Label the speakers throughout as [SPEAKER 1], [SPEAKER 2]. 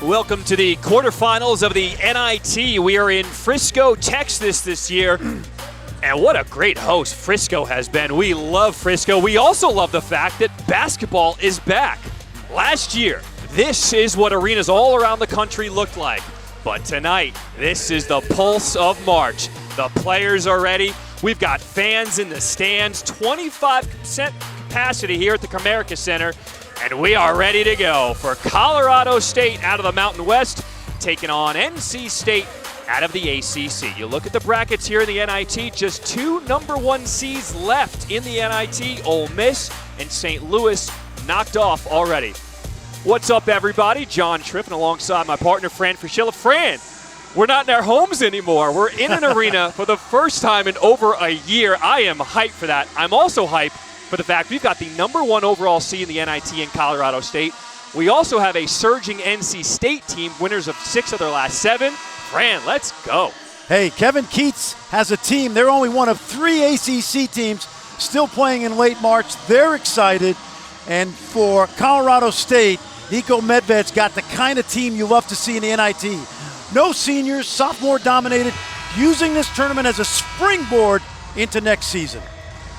[SPEAKER 1] Welcome to the quarterfinals of the NIT. We are in Frisco, Texas this year. And what a great host Frisco has been. We love Frisco. We also love the fact that basketball is back. Last year, this is what arenas all around the country looked like. But tonight, this is the pulse of March. The players are ready. We've got fans in the stands, 25% capacity here at the Comerica Center. And we are ready to go for Colorado State out of the Mountain West, taking on NC State out of the ACC. You look at the brackets here in the NIT, just two #1 seeds left in the NIT. Ole Miss and St. Louis knocked off already. What's up, everybody? John Triffin alongside my partner, Fran Fraschilla. Fran, we're not in our homes anymore. We're in an arena for the first time in over a year. I am hyped for that. I'm also hyped for the fact we've got the #1 overall seed in the NIT in Colorado State. We also have a surging NC State team, winners of 6 of their last 7. Fran, let's go.
[SPEAKER 2] Hey, Kevin Keatts has a team. They're only one of 3 ACC teams still playing in late March. They're excited. And for Colorado State, Niko Medved's got the kind of team you love to see in the NIT. No seniors, sophomore dominated, using this tournament as a springboard into next season.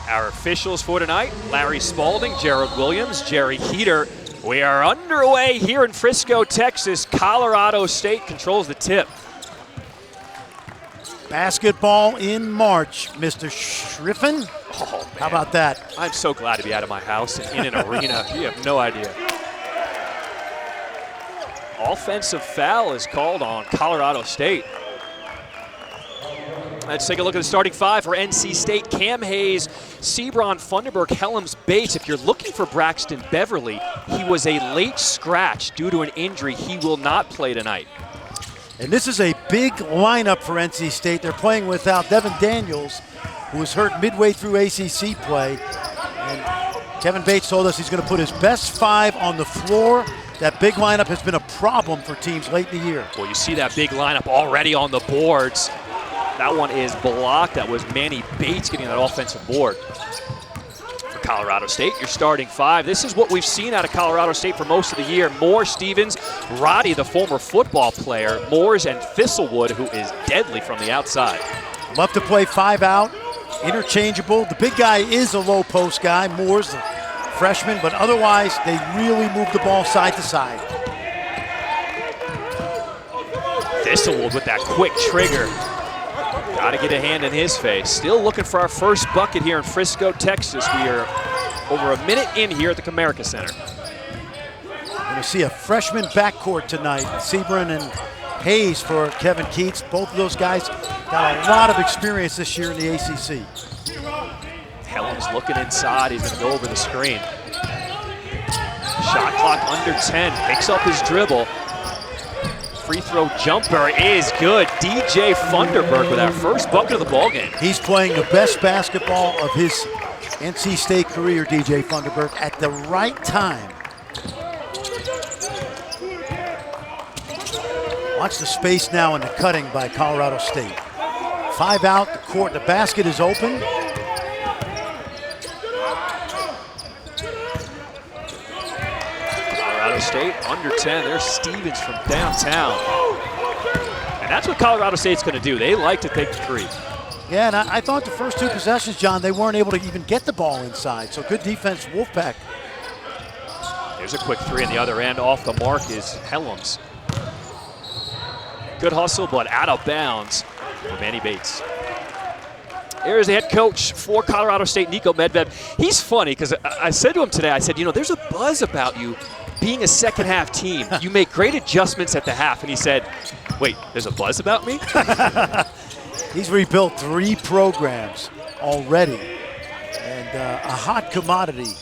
[SPEAKER 1] Our officials for tonight, Larry Spalding, Gerald Williams, Jerry Heater. We are underway here in Frisco, Texas. Colorado State controls the tip.
[SPEAKER 2] Basketball in March, Mr. Schriffen.
[SPEAKER 1] Oh, man.
[SPEAKER 2] How about that?
[SPEAKER 1] I'm so glad to be out of my house and in an arena. You have no idea. Offensive foul is called on Colorado State. Let's take a look at the starting 5 for NC State. Cam Hayes, Sebron, Funderburk, Helms, Bates. If you're looking for Braxton Beverly, he was a late scratch due to an injury. He will not play tonight.
[SPEAKER 2] And this is a big lineup for NC State. They're playing without Devin Daniels, who was hurt midway through ACC play. And Kevin Bates told us he's going to put his best 5 on the floor. That big lineup has been a problem for teams late in the year.
[SPEAKER 1] Well, you see that big lineup already on the boards. That one is blocked. That was Manny Bates getting that offensive board. For Colorado State, your starting 5. This is what we've seen out of Colorado State for most of the year. Moore, Stevens, Roddy, the former football player, Moores, and Thistlewood, who is deadly from the outside.
[SPEAKER 2] Love to play 5 out, interchangeable. The big guy is a low post guy. Moore's the freshman, but otherwise they really move the ball side to side.
[SPEAKER 1] Thistlewood with that quick trigger. Got to get a hand in his face. Still looking for our first bucket here in Frisco, Texas. We are over a minute in here at the Comerica Center.
[SPEAKER 2] Going to see a freshman backcourt tonight. Sebron and Hayes for Kevin Keatts. Both of those guys got a lot of experience this year in the ACC.
[SPEAKER 1] Helms looking inside. He's going to go over the screen. Shot clock under 10. Picks up his dribble. Free throw jumper is good. DJ Funderburk with our first bucket of the ballgame.
[SPEAKER 2] He's playing the best basketball of his NC State career, DJ Funderburk, at the right time. Watch the space now in the cutting by Colorado State. 5 out, the court, the basket is open.
[SPEAKER 1] Colorado State under 10. There's Stevens from downtown. And that's what Colorado State's going to do. They like to take the 3.
[SPEAKER 2] Yeah, and I thought the first 2 possessions, John, they weren't able to even get the ball inside. So good defense, Wolfpack.
[SPEAKER 1] There's a quick 3 on the other end. Off the mark is Helms. Good hustle, but out of bounds for Manny Bates. There's the head coach for Colorado State, Niko Medved. He's funny because I said to him today, I said, you know, there's a buzz about you being a second half team. You make great adjustments at the half. And he said, wait, there's a buzz about me?
[SPEAKER 2] He's rebuilt 3 programs already and a hot commodity.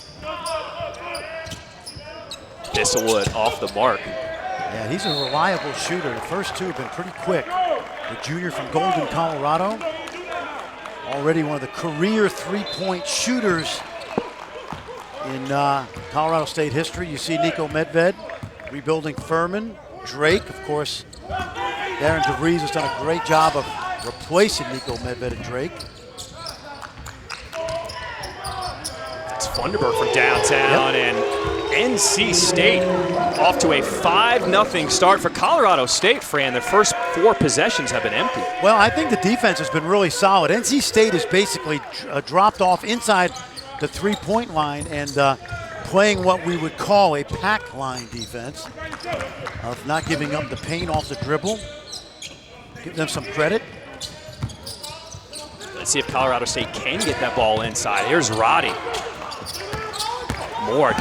[SPEAKER 1] Thistlewood off the mark.
[SPEAKER 2] Yeah, he's a reliable shooter. The first 2 have been pretty quick. The junior from Golden, Colorado. Already one of the career 3-point shooters in Colorado State history. You see Niko Medved rebuilding Furman. Drake, of course, Darren DeVries has done a great job of replacing Niko Medved and Drake.
[SPEAKER 1] It's Funderburk from downtown, and NC State off to a 5-0 start for Colorado State, Fran. Their first 4 possessions have been empty.
[SPEAKER 2] Well, I think the defense has been really solid. NC State has basically dropped off inside the 3-point line and playing what we would call a pack line defense of not giving up the paint off the dribble. Give them some credit.
[SPEAKER 1] Let's see if Colorado State can get that ball inside. Here's Roddy. Moore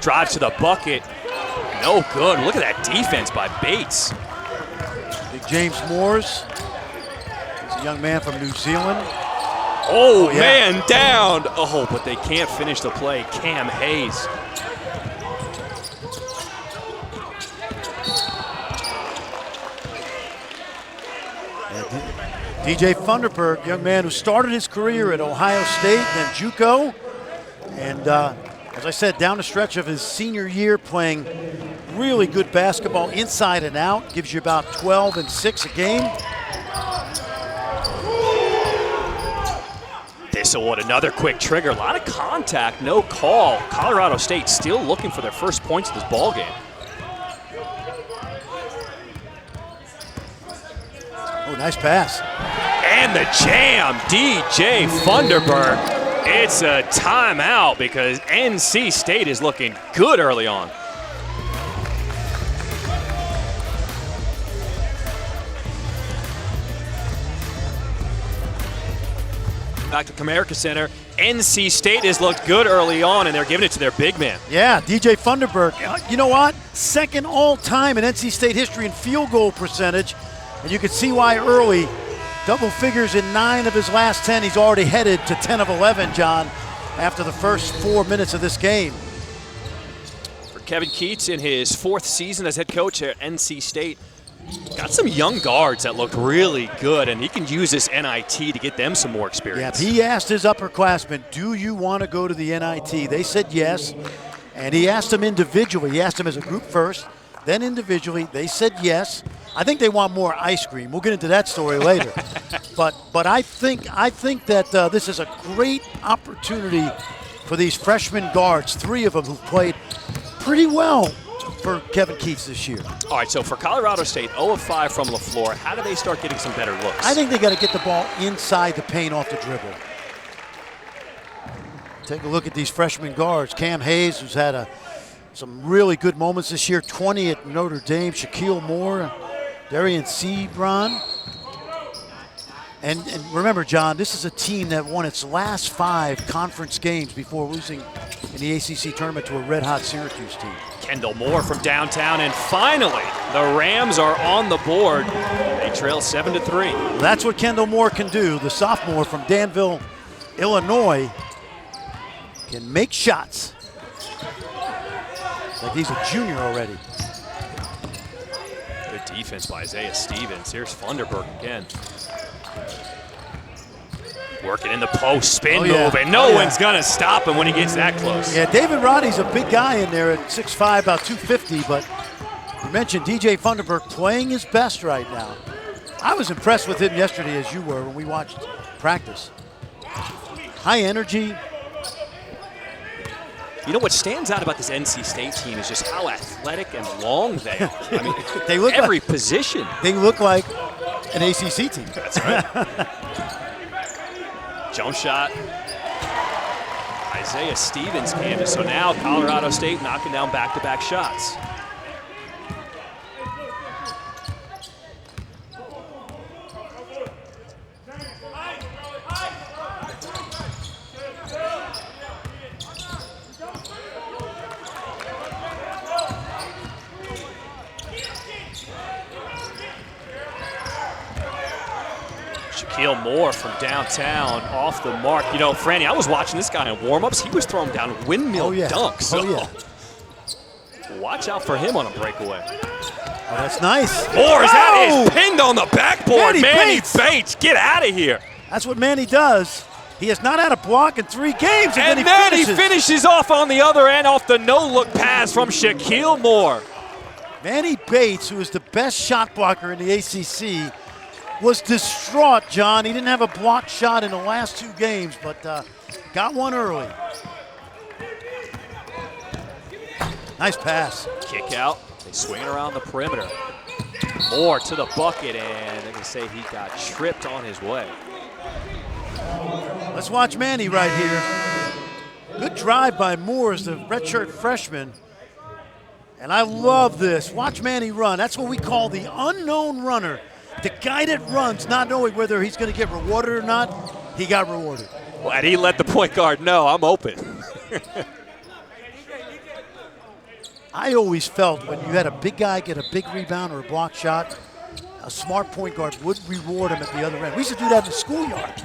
[SPEAKER 1] drives to the bucket. No good. Look at that defense by Bates.
[SPEAKER 2] Big James Moores. He's a young man from New Zealand.
[SPEAKER 1] Oh, yeah. Man down. Oh, but they can't finish the play. Cam Hayes.
[SPEAKER 2] DJ Funderburg, young man who started his career at Ohio State, then JUCO, and as I said, down the stretch of his senior year, playing really good basketball inside and out, gives you about 12 and 6 a game.
[SPEAKER 1] Thistlewood, another quick trigger. A lot of contact, no call. Colorado State still looking for their first points of this ball game.
[SPEAKER 2] Oh, nice pass.
[SPEAKER 1] And the jam, DJ Funderburg. It's a timeout because NC State is looking good early on. Back to Comerica Center. NC State has looked good early on, and they're giving it to their big man.
[SPEAKER 2] Yeah, DJ Funderburg. You know what? Second all-time in NC State history in field goal percentage, and you can see why early. Double figures in 9 of his last 10. He's already headed to 10 of 11, John, after the first 4 minutes of this game.
[SPEAKER 1] For Kevin Keats in his 4th season as head coach at NC State, got some young guards that look really good, and he can use this NIT to get them some more experience.
[SPEAKER 2] Yeah, he asked his upperclassmen, do you want to go to the NIT? They said yes, and he asked them individually. He asked them as a group first, then individually. They said yes. I think they want more ice cream. We'll get into that story later. but I think that this is a great opportunity for these freshman guards, 3 of them who've played pretty well for Kevin Keats this year.
[SPEAKER 1] All right, so for Colorado State, 0 of 5 from LaFleur. How do they start getting some better looks?
[SPEAKER 2] I think they got to get the ball inside the paint off the dribble. Take a look at these freshman guards. Cam Hayes, who's had some really good moments this year, 20 at Notre Dame. Shaquille Moore, Darian Sebron. And remember, John, this is a team that won its last 5 conference games before losing in the ACC tournament to a red-hot Syracuse team.
[SPEAKER 1] Kendall Moore from downtown, and finally, the Rams are on the board. They trail 7-3.
[SPEAKER 2] Well, that's what Kendall Moore can do. The sophomore from Danville, Illinois, can make shots. Like he's a junior already.
[SPEAKER 1] Good defense by Isaiah Stevens. Here's Funderburg again. Working in the post, spin move, and no one's going to stop him when he gets that close.
[SPEAKER 2] Yeah, David Roddy's a big guy in there at 6'5", about 250, but you mentioned DJ Funderburg playing his best right now. I was impressed with him yesterday, as you were, when we watched practice. High energy.
[SPEAKER 1] You know what stands out about this NC State team is just how athletic and long they are. I mean,
[SPEAKER 2] they look
[SPEAKER 1] every position.
[SPEAKER 2] They look like an ACC team.
[SPEAKER 1] That's right. Jump shot. Isaiah Stevens canvas. So now Colorado State knocking down back-to-back shots. Shaquille Moore from downtown, off the mark. You know, Franny, I was watching this guy in warm-ups. He was throwing down windmill dunks. So watch out for him on a breakaway.
[SPEAKER 2] Oh, that's nice.
[SPEAKER 1] Moore is pinned on the backboard. Manny Bates, get out of here.
[SPEAKER 2] That's what Manny does. He has not had a block in 3 games,
[SPEAKER 1] and then he finishes off on the other end off the no-look pass from Shaquille Moore.
[SPEAKER 2] Manny Bates, who is the best shot blocker in the ACC, was distraught, John. He didn't have a blocked shot in the last 2 games, but got one early. Nice pass.
[SPEAKER 1] Kick out. They swing it around the perimeter. Moore to the bucket, and they're going to say he got tripped on his way.
[SPEAKER 2] Let's watch Manny right here. Good drive by Moore as the redshirt freshman. And I love this. Watch Manny run. That's what we call the unknown runner. The guy that runs, not knowing whether he's going to get rewarded or not. He got rewarded.
[SPEAKER 1] Well, and he let the point guard know, I'm open.
[SPEAKER 2] I always felt when you had a big guy get a big rebound or a block shot, a smart point guard would reward him at the other end. We used to do that in the schoolyard.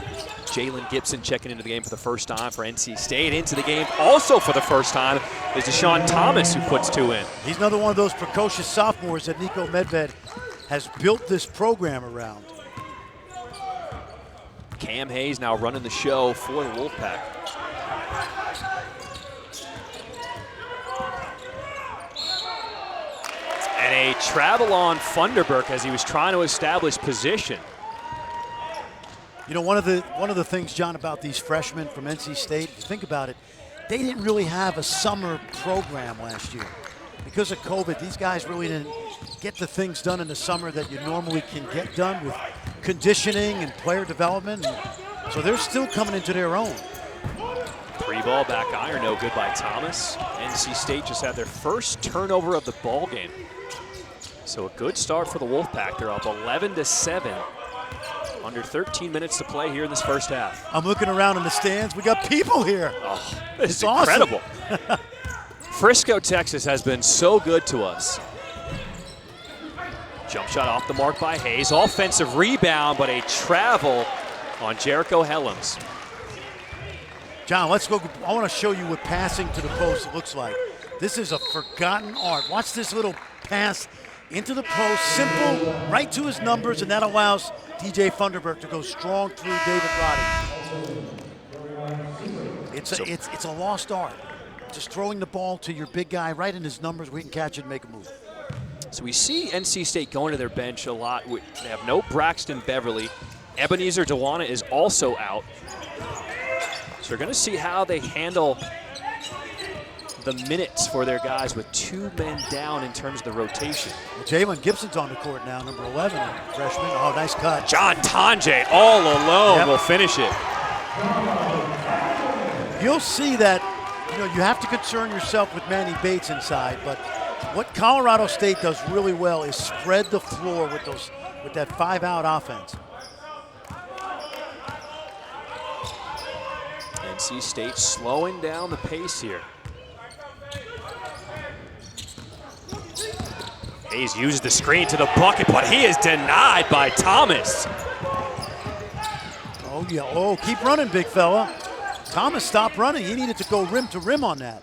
[SPEAKER 1] Jalen Gibson checking into the game for the first time for NC State. Into the game also for the first time is Deshaun Thomas, who puts 2 in.
[SPEAKER 2] He's another one of those precocious sophomores that Nico Medved has built this program around.
[SPEAKER 1] Cam Hayes now running the show for the Wolfpack. And a travel on Funderburk as he was trying to establish position.
[SPEAKER 2] You know, one of the things, John, about these freshmen from NC State, think about it, they didn't really have a summer program last year. Because of COVID, these guys really didn't get the things done in the summer that you normally can get done with conditioning and player development. And so they're still coming into their own.
[SPEAKER 1] 3-ball back iron, no good by Thomas. NC State just had their first turnover of the ball game. So a good start for the Wolfpack. They're up 11-7. Under 13 minutes to play here in this first half.
[SPEAKER 2] I'm looking around in the stands. We got people here.
[SPEAKER 1] Oh, this is
[SPEAKER 2] awesome.
[SPEAKER 1] incredible. Frisco, Texas has been so good to us. Jump shot off the mark by Hayes. Offensive rebound, but a travel on Jericho Helms.
[SPEAKER 2] John, let's go. I want to show you what passing to the post looks like. This is a forgotten art. Watch this little pass into the post, simple, right to his numbers, and that allows DJ Funderburk to go strong through David Roddy. It's a lost art. Just throwing the ball to your big guy right in his numbers where he can catch it and make a move.
[SPEAKER 1] So we see NC State going to their bench a lot. They have no Braxton Beverly. Ebenezer Dewana is also out. So we're going to see how they handle the minutes for their guys with 2 men down in terms of the rotation.
[SPEAKER 2] Well, Jalen Gibson's on the court now, number 11, freshman. Oh, nice cut.
[SPEAKER 1] John Tonje all alone will finish it.
[SPEAKER 2] You'll see that, you know, you have to concern yourself with Manny Bates inside, but what Colorado State does really well is spread the floor with that 5-out offense.
[SPEAKER 1] NC State slowing down the pace here. Hayes uses the screen to the bucket, but he is denied by Thomas.
[SPEAKER 2] Oh, yeah. Oh, keep running, big fella. Thomas stopped running. He needed to go rim to rim on that.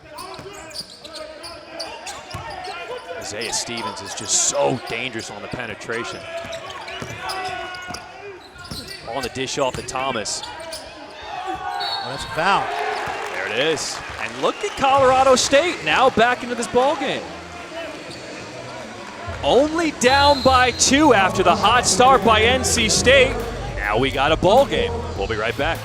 [SPEAKER 1] Isaiah Stevens is just so dangerous on the penetration. On the dish off to Thomas.
[SPEAKER 2] Oh, that's a foul.
[SPEAKER 1] There it is. And look at Colorado State now back into this ball game. Only down by 2 after the hot start by NC State. Now we got a ball game. We'll be right back.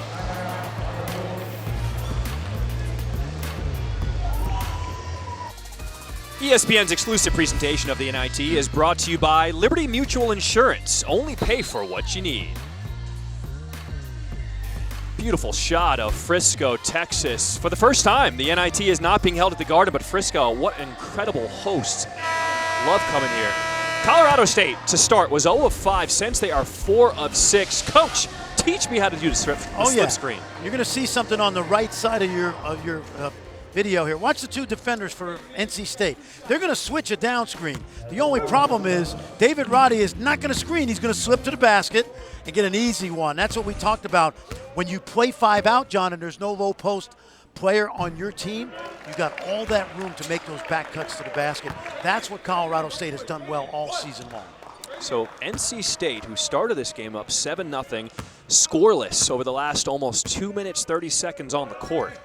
[SPEAKER 1] ESPN's exclusive presentation of the NIT is brought to you by Liberty Mutual Insurance. Only pay for what you need. Beautiful shot of Frisco, Texas. For the first time, the NIT is not being held at the Garden, but Frisco, what an incredible host. Love coming here. Colorado State, to start, was 0 of 5 since they are 4 of 6. Coach, teach me how to do the slip screen.
[SPEAKER 2] You're going to see something on the right side of your video here. Watch the 2 defenders for NC State. They're going to switch a down screen. The only problem is David Roddy is not going to screen. He's going to slip to the basket and get an easy one. That's what we talked about. When you play 5 out, John, and there's no low post player on your team, you got all that room to make those back cuts to the basket. That's what Colorado State has done well all season long.
[SPEAKER 1] So NC State, who started this game up 7-0, scoreless over the last almost 2 minutes, 30 seconds on the court.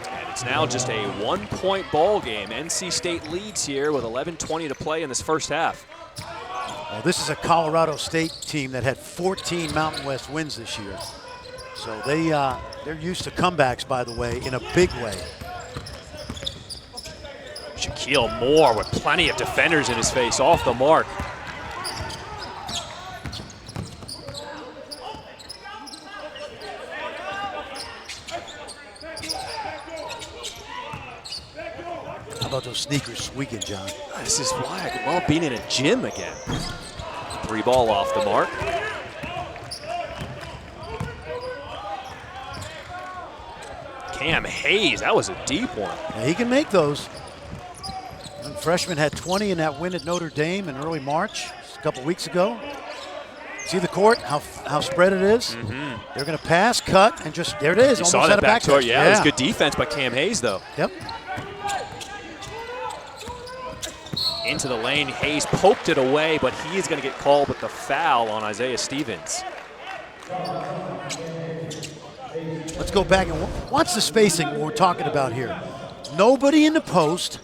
[SPEAKER 1] And it's now just a 1-point ball game. NC State leads here with 11:20 to play in this first half.
[SPEAKER 2] Well, this is a Colorado State team that had 14 Mountain West wins this year. So they're used to comebacks, by the way, in a big way.
[SPEAKER 1] Shaquille Moore with plenty of defenders in his face, off the mark.
[SPEAKER 2] How about those sneakers squeaking, John?
[SPEAKER 1] This is why I love being in a gym again. 3 ball off the mark. Cam Hayes, that was a deep one.
[SPEAKER 2] Yeah, he can make those. Young freshman had 20 in that win at Notre Dame in early March, just a couple weeks ago. See the court, how spread it is? They're going to pass, cut, and just, there it is.
[SPEAKER 1] You
[SPEAKER 2] almost
[SPEAKER 1] saw
[SPEAKER 2] had
[SPEAKER 1] that
[SPEAKER 2] a
[SPEAKER 1] back
[SPEAKER 2] touch.
[SPEAKER 1] Yeah, it was good defense by Cam Hayes, though.
[SPEAKER 2] Yep.
[SPEAKER 1] Into the lane, Hayes poked it away, but he is going to get called with the foul on Isaiah Stevens.
[SPEAKER 2] Let's go back and watch the spacing we're talking about here. Nobody in the post,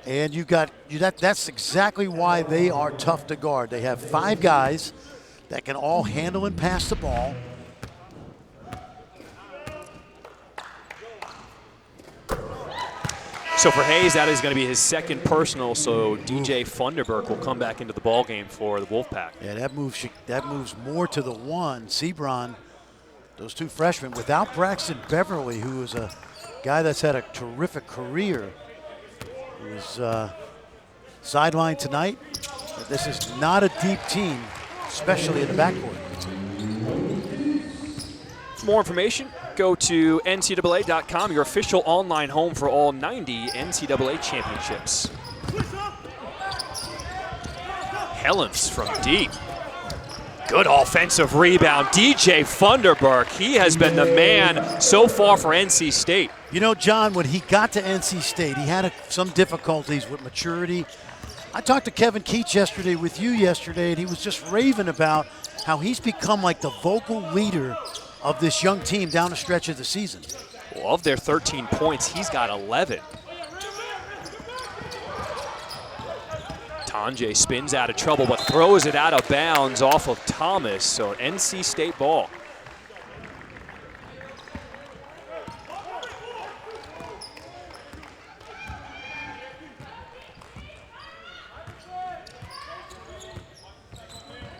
[SPEAKER 2] and you got that's exactly why they are tough to guard. They have 5 guys that can all handle and pass the ball.
[SPEAKER 1] So for Hayes, that is going to be his second personal, so DJ Funderburk will come back into the ball game for the Wolfpack.
[SPEAKER 2] Yeah, that moves more to the 1. Sebron, those 2 freshmen, without Braxton Beverly, who is a guy that's had a terrific career, who is sidelined tonight. This is not a deep team, especially in the backcourt.
[SPEAKER 1] For more information, go to NCAA.com, your official online home for all 90 NCAA championships. Helens from deep. Good offensive rebound. DJ Funderburk, he has been the man so far for NC State.
[SPEAKER 2] You know, John, when he got to NC State, he had some difficulties with maturity. I talked to Kevin Keats yesterday with you yesterday, and he was just raving about how he's become like the vocal leader of this young team down the stretch of the season.
[SPEAKER 1] Well, of their 13 points, he's got 11. Tanjay spins out of trouble, but throws it out of bounds off of Thomas, so NC State ball.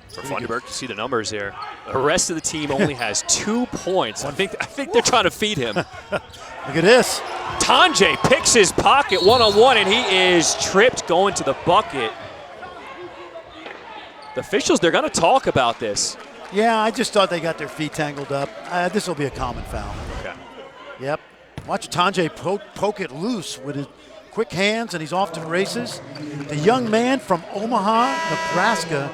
[SPEAKER 1] For Funderburk, you see the numbers here. The rest of the team only has 2 points. I think they're trying to feed him.
[SPEAKER 2] Look at this.
[SPEAKER 1] Tanjay picks his pocket one-on-one, and he is tripped going to the bucket. The officials, they're going to talk about this.
[SPEAKER 2] Yeah, I just thought they got their feet tangled up. This will be a common foul.
[SPEAKER 1] Okay.
[SPEAKER 2] Yep. Watch Tanjay poke it loose with his quick hands, and he's off to the races. The young man from Omaha, Nebraska.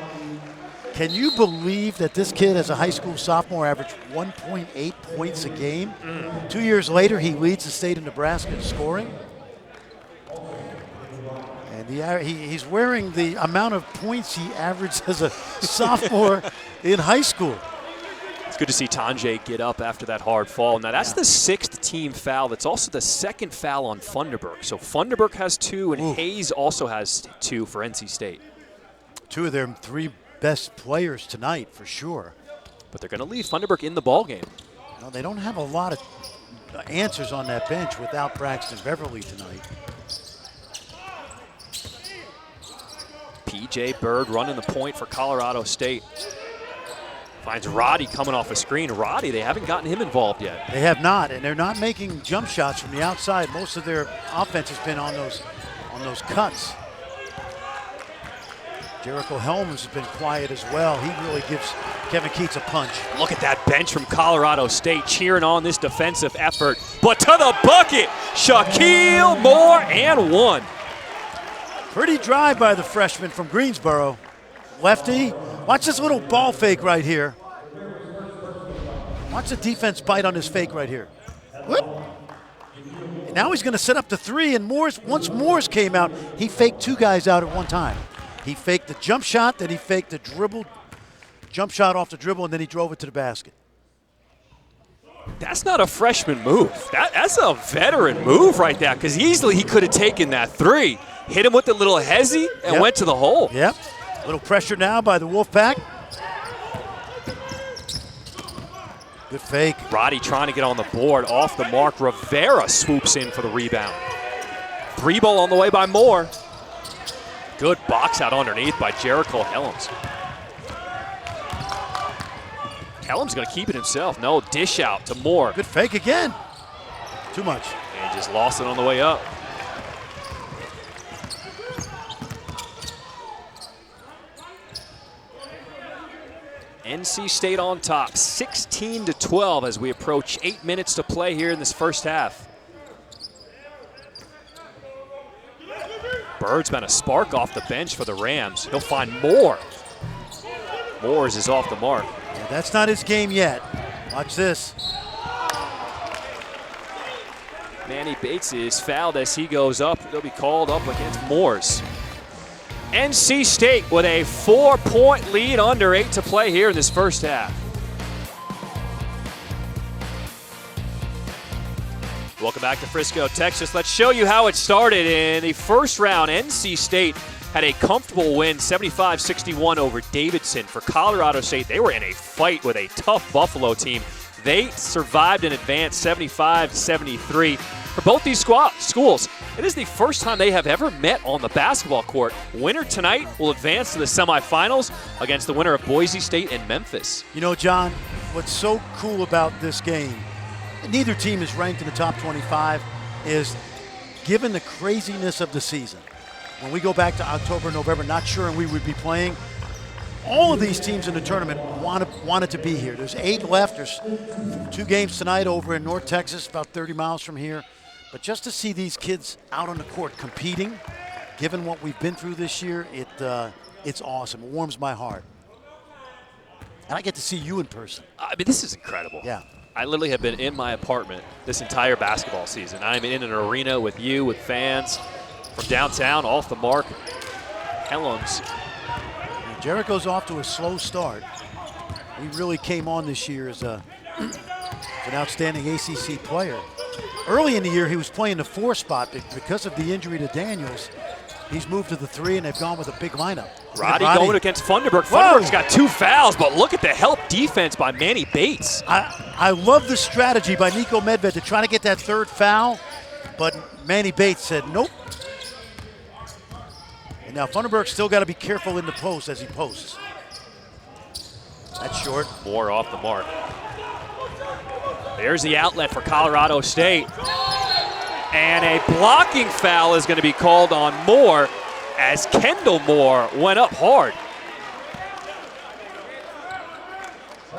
[SPEAKER 2] Can you believe that this kid, as a high school sophomore, averaged 1.8 points a game? 2 years later, he leads the state of Nebraska in scoring. And he's wearing the amount of points he averaged as a sophomore in high school.
[SPEAKER 1] It's good to see Tanjay get up after that hard fall. Now, that's the 6th team foul. That's also the 2nd foul on Funderburk. So Funderburk has 2, and Hayes also has 2 for NC State.
[SPEAKER 2] 2 of their 3 best players tonight, for sure.
[SPEAKER 1] But they're going to leave Funderburk in the ballgame.
[SPEAKER 2] No, they don't have a lot of answers on that bench without Braxton Beverly tonight.
[SPEAKER 1] P.J. Bird running the point for Colorado State. Finds Roddy coming off a screen. Roddy, they haven't gotten him involved yet.
[SPEAKER 2] They have not, and they're not making jump shots from the outside. Most of their offense has been on those cuts. Jericho Helms has been quiet as well. He really gives Kevin Keats a punch.
[SPEAKER 1] Look at that bench from Colorado State cheering on this defensive effort. But to the bucket, Shaquille Moore and 1.
[SPEAKER 2] Pretty dry by the freshman from Greensboro. Lefty, watch this little ball fake right here. Watch the defense bite on this fake right here. Whoop. Now he's going to set up the 3, and once Morris came out, he faked 2 guys out at one time. He faked the jump shot, then he faked the jump shot off the dribble, and then he drove it to the basket.
[SPEAKER 1] That's not a freshman move. That's a veteran move right there, because easily he could have taken that 3, hit him with the little hezzy, and went to the hole.
[SPEAKER 2] Yep. A little pressure now by the Wolfpack. Good fake.
[SPEAKER 1] Roddy trying to get on the board, off the mark. Rivera swoops in for the rebound. Three ball on the way by Moore. Good box out underneath by Jericho Helms. Helms going to keep it himself. No, dish out to Moore.
[SPEAKER 2] Good fake again. Too much.
[SPEAKER 1] And he just lost it on the way up. NC State on top, 16-12 as we approach 8 minutes to play here in this first half. Bird's been a spark off the bench for the Rams. He'll find Moore. Moore's is off the mark.
[SPEAKER 2] Yeah, that's not his game yet. Watch this.
[SPEAKER 1] Manny Bates is fouled as he goes up. He'll be called up against Moore's. NC State with a 4-point lead, under 8 to play here in this first half. Welcome back to Frisco, Texas. Let's show you how it started in the first round. NC State had a comfortable win, 75-61 over Davidson. For Colorado State, they were in a fight with a tough Buffalo team. They survived and advanced 75-73. For both these schools, it is the first time they have ever met on the basketball court. Winner tonight will advance to the semifinals against the winner of Boise State and Memphis.
[SPEAKER 2] You know, John, what's so cool about this game, neither team is ranked in the top 25, is given the craziness of the season. When we go back to October, November, not sure we would be playing, all of these teams in the tournament wanted to be here. There's 8 left. There's 2 games tonight over in North Texas, about 30 miles from here. But just to see these kids out on the court competing, given what we've been through this year, it's awesome. It warms my heart. And I get to see you in person.
[SPEAKER 1] I mean, this is incredible.
[SPEAKER 2] Yeah.
[SPEAKER 1] I literally have been in my apartment this entire basketball season. I'm in an arena with you, with fans from downtown, off the mark. Helms.
[SPEAKER 2] Jericho's off to a slow start. He really came on this year as an outstanding ACC player. Early in the year, he was playing the 4 spot, but because of the injury to Daniels, he's moved to the 3, and they've gone with a big lineup.
[SPEAKER 1] Roddy going against Funderburg. Funderburg's got 2 fouls, but look at the help defense by Manny Bates.
[SPEAKER 2] I love the strategy by Niko Medved to try to get that 3rd foul, but Manny Bates said nope. And now Funderburg's still got to be careful in the post as he posts. That's short.
[SPEAKER 1] Moore off the mark. There's the outlet for Colorado State. And a blocking foul is going to be called on Moore as Kendall Moore went up hard.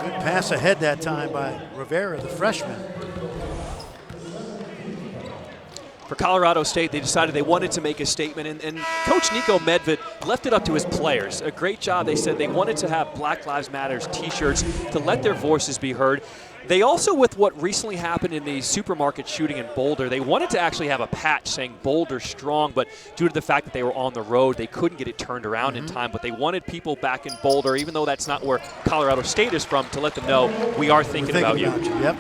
[SPEAKER 2] Good pass ahead that time by Rivera, the freshman.
[SPEAKER 1] For Colorado State, they decided they wanted to make a statement, and Coach Niko Medved left it up to his players. A great job. They said they wanted to have Black Lives Matter t-shirts to let their voices be heard. They also, with what recently happened in the supermarket shooting in Boulder, they wanted to actually have a patch saying Boulder strong, but due to the fact that they were on the road, they couldn't get it turned around in time. But they wanted people back in Boulder, even though that's not where Colorado State is from, to let them know we are thinking about you.
[SPEAKER 2] Yep.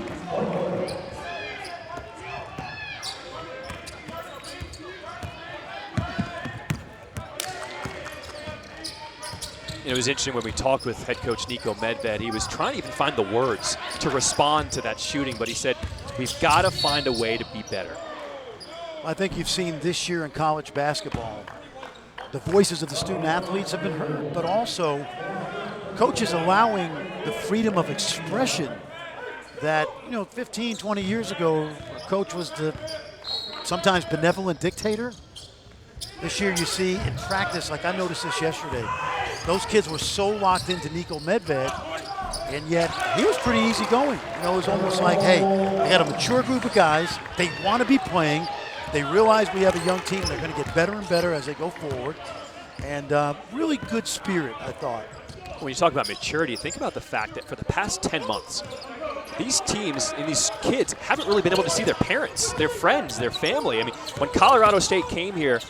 [SPEAKER 1] It was interesting when we talked with head coach Niko Medved. He was trying to even find the words to respond to that shooting, but he said, we've got to find a way to be better.
[SPEAKER 2] I think you've seen this year in college basketball, the voices of the student athletes have been heard, but also coaches allowing the freedom of expression that, 15, 20 years ago, a coach was the sometimes benevolent dictator. This year you see in practice, like I noticed this yesterday, those kids were so locked into Niko Medved, and yet he was pretty easygoing. It was almost like, hey, they got a mature group of guys. They want to be playing. They realize we have a young team. They're going to get better and better as they go forward. And really good spirit, I thought.
[SPEAKER 1] When you talk about maturity, think about the fact that for the past 10 months, these teams and these kids haven't really been able to see their parents, their friends, their family. I mean, when Colorado State came here,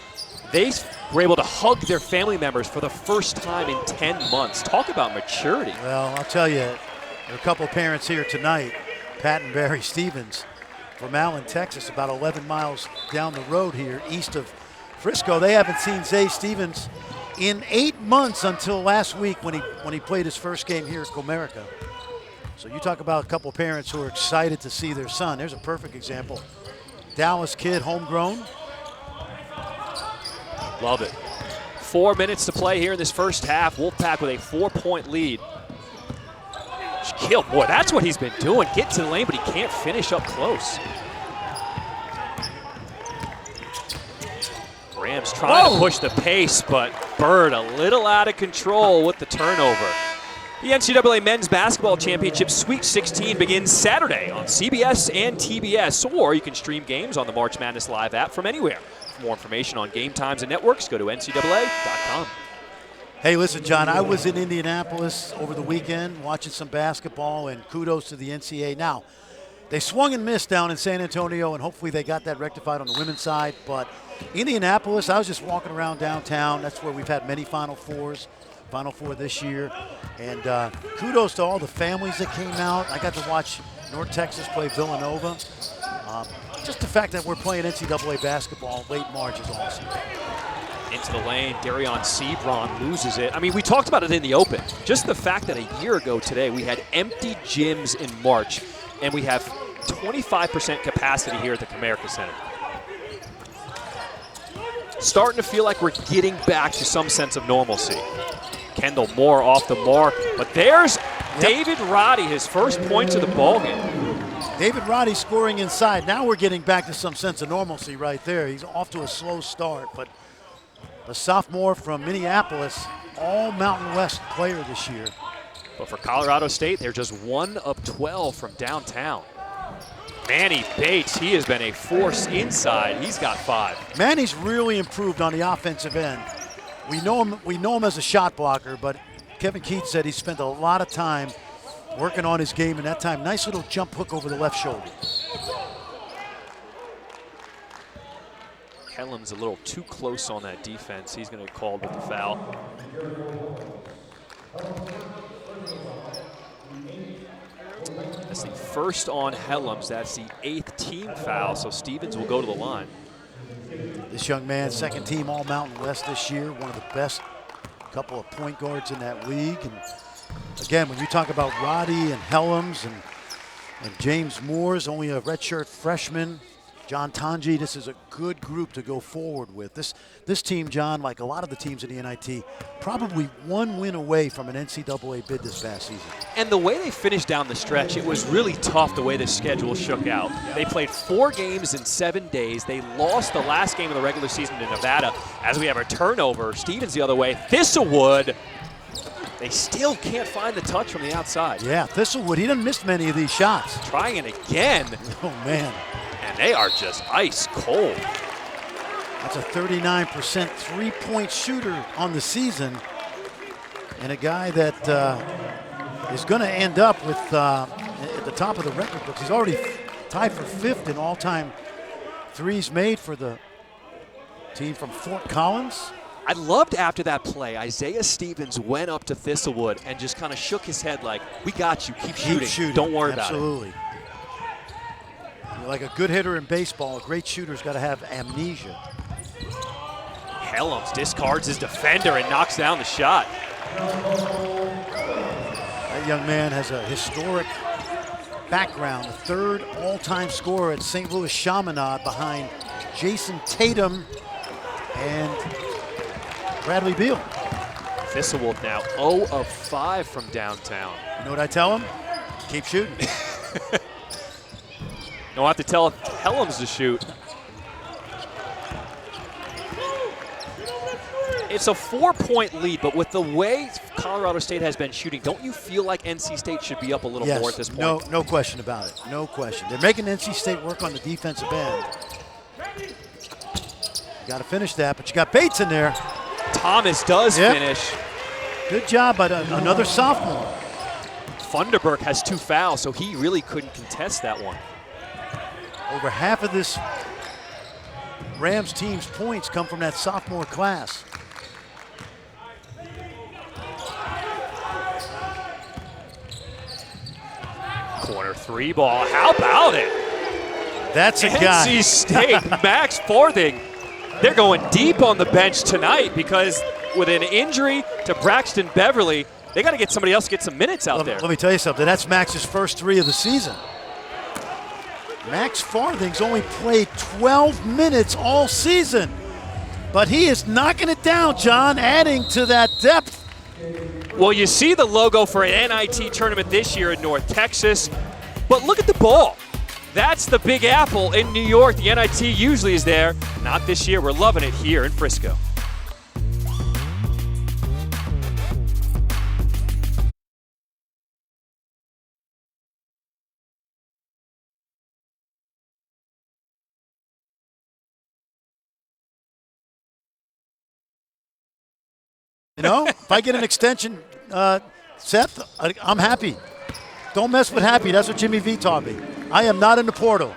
[SPEAKER 1] they were able to hug their family members for the first time in 10 months. Talk about maturity.
[SPEAKER 2] Well, I'll tell you, there are a couple of parents here tonight, Pat and Barry Stevens from Allen, Texas, about 11 miles down the road here east of Frisco. They haven't seen Zay Stevens in 8 months until last week when he played his first game here at Comerica. So you talk about a couple of parents who are excited to see their son. There's a perfect example. Dallas kid, homegrown.
[SPEAKER 1] Love it. 4 minutes to play here in this first half. Wolfpack with a 4-point lead. Shaquille, boy, that's what he's been doing. Get to the lane, but he can't finish up close. Rams trying to push the pace, but Bird a little out of control with the turnover. The NCAA Men's Basketball Championship Sweet 16 begins Saturday on CBS and TBS, or you can stream games on the March Madness Live app from anywhere. For more information on game times and networks, go to ncaa.com.
[SPEAKER 2] Hey, listen, John, I was in Indianapolis over the weekend watching some basketball, and kudos to the NCAA. Now, they swung and missed down in San Antonio, and hopefully they got that rectified on the women's side. But Indianapolis, I was just walking around downtown. That's where we've had many Final Fours. Final Four this year. And kudos to all the families that came out. I got to watch North Texas play Villanova. Just the fact that we're playing NCAA basketball late March is awesome.
[SPEAKER 1] Into the lane, Darion Sebron loses it. I mean, we talked about it in the open. Just the fact that a year ago today we had empty gyms in March, and we have 25% capacity here at the Comerica Center. Starting to feel like we're getting back to some sense of normalcy. Kendall Moore off the mark, but there's David Roddy, his first points of the ballgame.
[SPEAKER 2] David Roddy scoring inside. Now we're getting back to some sense of normalcy right there. He's off to a slow start, but a sophomore from Minneapolis, all Mountain West player this year.
[SPEAKER 1] But for Colorado State, they're just 1 of 12 from downtown. Manny Bates, he has been a force inside. He's got 5.
[SPEAKER 2] Manny's really improved on the offensive end. We know him as a shot blocker, but Kevin Keats said he spent a lot of time working on his game, and that time, nice little jump hook over the left shoulder.
[SPEAKER 1] Hellam's a little too close on that defense. He's going to get called with the foul. That's the first on Hellam's. That's the 8th team foul, so Stevens will go to the line.
[SPEAKER 2] This young man, second team All Mountain West this year, one of the best couple of point guards in that league. And again, when you talk about Roddy and Hellam's and James Moore's only a redshirt freshman, John Tanji, this is a good group to go forward with. This team, John, like a lot of the teams in the NIT, probably 1 win away from an NCAA bid this past season.
[SPEAKER 1] And the way they finished down the stretch, it was really tough the way the schedule shook out. They played 4 games in 7 days. They lost the last game of the regular season to Nevada. As we have a turnover, Stevens the other way. Thistlewood, they still can't find the touch from the outside.
[SPEAKER 2] Yeah, Thistlewood, he didn't miss many of these shots.
[SPEAKER 1] Trying it again.
[SPEAKER 2] Oh, man.
[SPEAKER 1] And they are just ice cold.
[SPEAKER 2] That's a 39% three-point shooter on the season, and a guy that is going to end up with at the top of the record books. He's already tied for 5th in all-time threes made for the team from Fort Collins.
[SPEAKER 1] I loved after that play, Isaiah Stevens went up to Thistlewood and just kind of shook his head like, we got you, keep shooting. Don't worry about it.
[SPEAKER 2] Absolutely. Like a good hitter in baseball, a great shooter's got to have amnesia.
[SPEAKER 1] Hellam's discards his defender and knocks down the shot.
[SPEAKER 2] That young man has a historic background, the 3rd all-time scorer at St. Louis Chaminade behind Jason Tatum and Bradley Beal.
[SPEAKER 1] Thistlewood now 0 of 5 from downtown.
[SPEAKER 2] You know what I tell him? Keep shooting.
[SPEAKER 1] Don't have to tell Hellam's to shoot. It's a 4-point lead, but with the way Colorado State has been shooting, don't you feel like NC State should be up a little more at this point?
[SPEAKER 2] No question about it. No question. They're making NC State work on the defensive end. You got to finish that, but you got Bates in there.
[SPEAKER 1] Thomas does finish.
[SPEAKER 2] Good job by another sophomore.
[SPEAKER 1] Funderburk has 2 fouls, so he really couldn't contest that one.
[SPEAKER 2] Over half of this Rams team's points come from that sophomore class.
[SPEAKER 1] Corner 3 ball. How about it?
[SPEAKER 2] That's a guy.
[SPEAKER 1] NC State, Max Farthing. They're going deep on the bench tonight because with an injury to Braxton Beverly, they got to get somebody else to get some minutes out there.
[SPEAKER 2] Let me tell you something. That's Max's first 3 of the season. Max Farthing's only played 12 minutes all season. But he is knocking it down, John, adding to that depth.
[SPEAKER 1] Well, you see the logo for an NIT tournament this year in North Texas, but look at the ball. That's the Big Apple in New York. The NIT usually is there. Not this year. We're loving it here in Frisco.
[SPEAKER 2] You know, if I get an extension, Seth, I'm happy. Don't mess with happy. That's what Jimmy V taught me. I am not in the portal.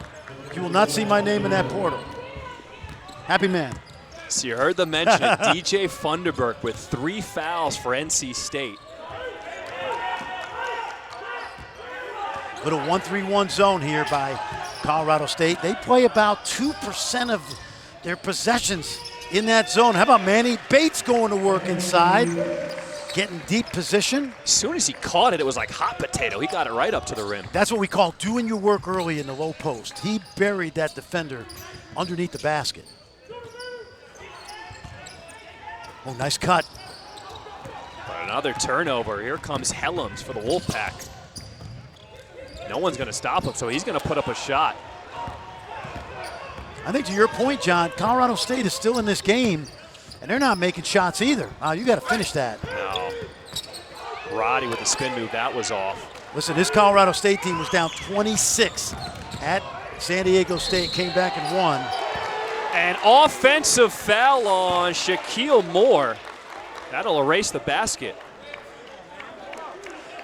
[SPEAKER 2] You will not see my name in that portal. Happy man.
[SPEAKER 1] So you heard the mention of DJ Funderburk with 3 fouls for NC State.
[SPEAKER 2] Little 1-3-1 zone here by Colorado State. They play about 2% of their possessions in that zone. How about Manny Bates going to work inside, getting deep position?
[SPEAKER 1] As soon as he caught it, it was like hot potato. He got it right up to the rim.
[SPEAKER 2] That's what we call doing your work early in the low post. He buried that defender underneath the basket. Oh, nice cut.
[SPEAKER 1] But another turnover. Here comes Helms for the Wolfpack. No one's going to stop him, so he's going to put up a shot.
[SPEAKER 2] I think to your point, John, Colorado State is still in this game, and they're not making shots either. You got to finish that.
[SPEAKER 1] No. Roddy with the spin move, that was off.
[SPEAKER 2] Listen, this Colorado State team was down 26 at San Diego State, came back and won.
[SPEAKER 1] An offensive foul on Shaquille Moore. That'll erase the basket.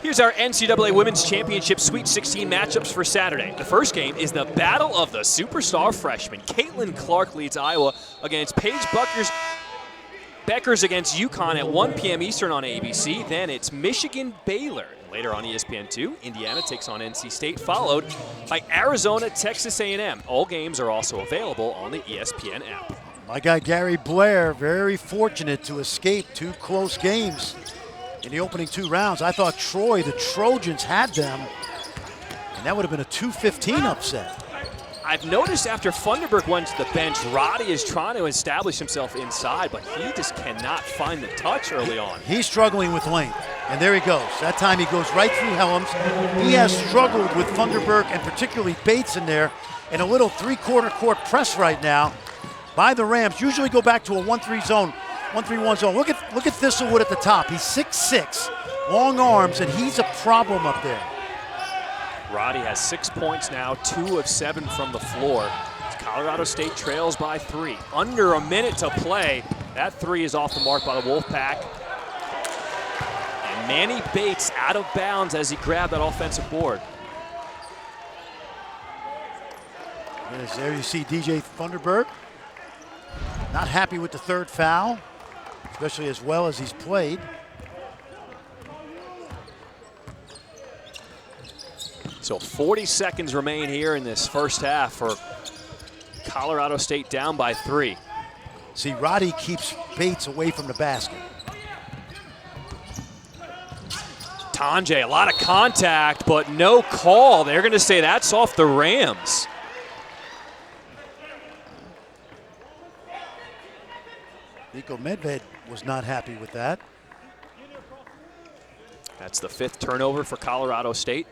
[SPEAKER 1] Here's our NCAA Women's Championship Sweet 16 matchups for Saturday. The first game is the battle of the superstar freshmen. Caitlin Clark leads Iowa against Paige Beckers against UConn at 1 p.m. Eastern on ABC. Then it's Michigan-Baylor. Later on ESPN2, Indiana takes on NC State, followed by Arizona-Texas A&M. All games are also available on the ESPN app.
[SPEAKER 2] My guy Gary Blair, very fortunate to escape 2 close games in the opening 2 rounds. I thought Troy, the Trojans, had them, and that would have been a 2-15 upset.
[SPEAKER 1] I've noticed after Funderburk went to the bench, Roddy is trying to establish himself inside, but he just cannot find the touch early on.
[SPEAKER 2] He's struggling with length, and there he goes. That time he goes right through Helms. He has struggled with Funderburk and particularly Bates in there, in a little 3/4 court press right now by the Rams. Usually go back to a 1-3 zone, 1-3-1 zone. Look at Thistlewood at the top. He's 6'6", long arms, and he's a problem up there.
[SPEAKER 1] Roddy has 6 points now, 2 of 7 from the floor. Colorado State trails by 3. Under a minute to play. That 3 is off the mark by the Wolfpack. And Manny Bates out of bounds as he grabbed that offensive board.
[SPEAKER 2] Yes, there you see DJ Funderburk. Not happy with the 3rd foul, especially as well as he's played.
[SPEAKER 1] So 40 seconds remain here in this first half for Colorado State down by 3.
[SPEAKER 2] See, Roddy keeps Bates away from the basket.
[SPEAKER 1] Tanjay, a lot of contact, but no call. They're going to say that's off the Rams.
[SPEAKER 2] Nico Medved was not happy with that.
[SPEAKER 1] That's the 5th turnover for Colorado State,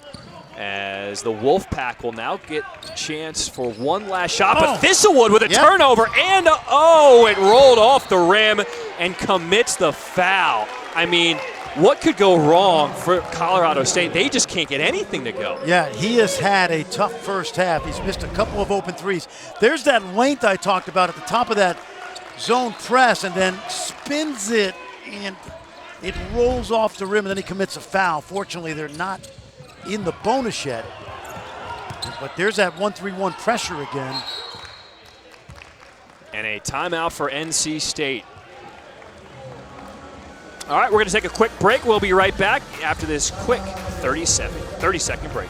[SPEAKER 1] as the Wolfpack will now get a chance for one last shot. But Thistlewood with a turnover, and it rolled off the rim and commits the foul. I mean, what could go wrong for Colorado State? They just can't get anything to go.
[SPEAKER 2] Yeah, he has had a tough first half. He's missed a couple of open threes. There's that length I talked about at the top of that zone press, and then spins it, and it rolls off the rim, and then he commits a foul. Fortunately, they're not in the bonus yet. But there's that 1-3-1 pressure again.
[SPEAKER 1] And a timeout for NC State. All right, we're going to take a quick break. We'll be right back after this quick 30-second break.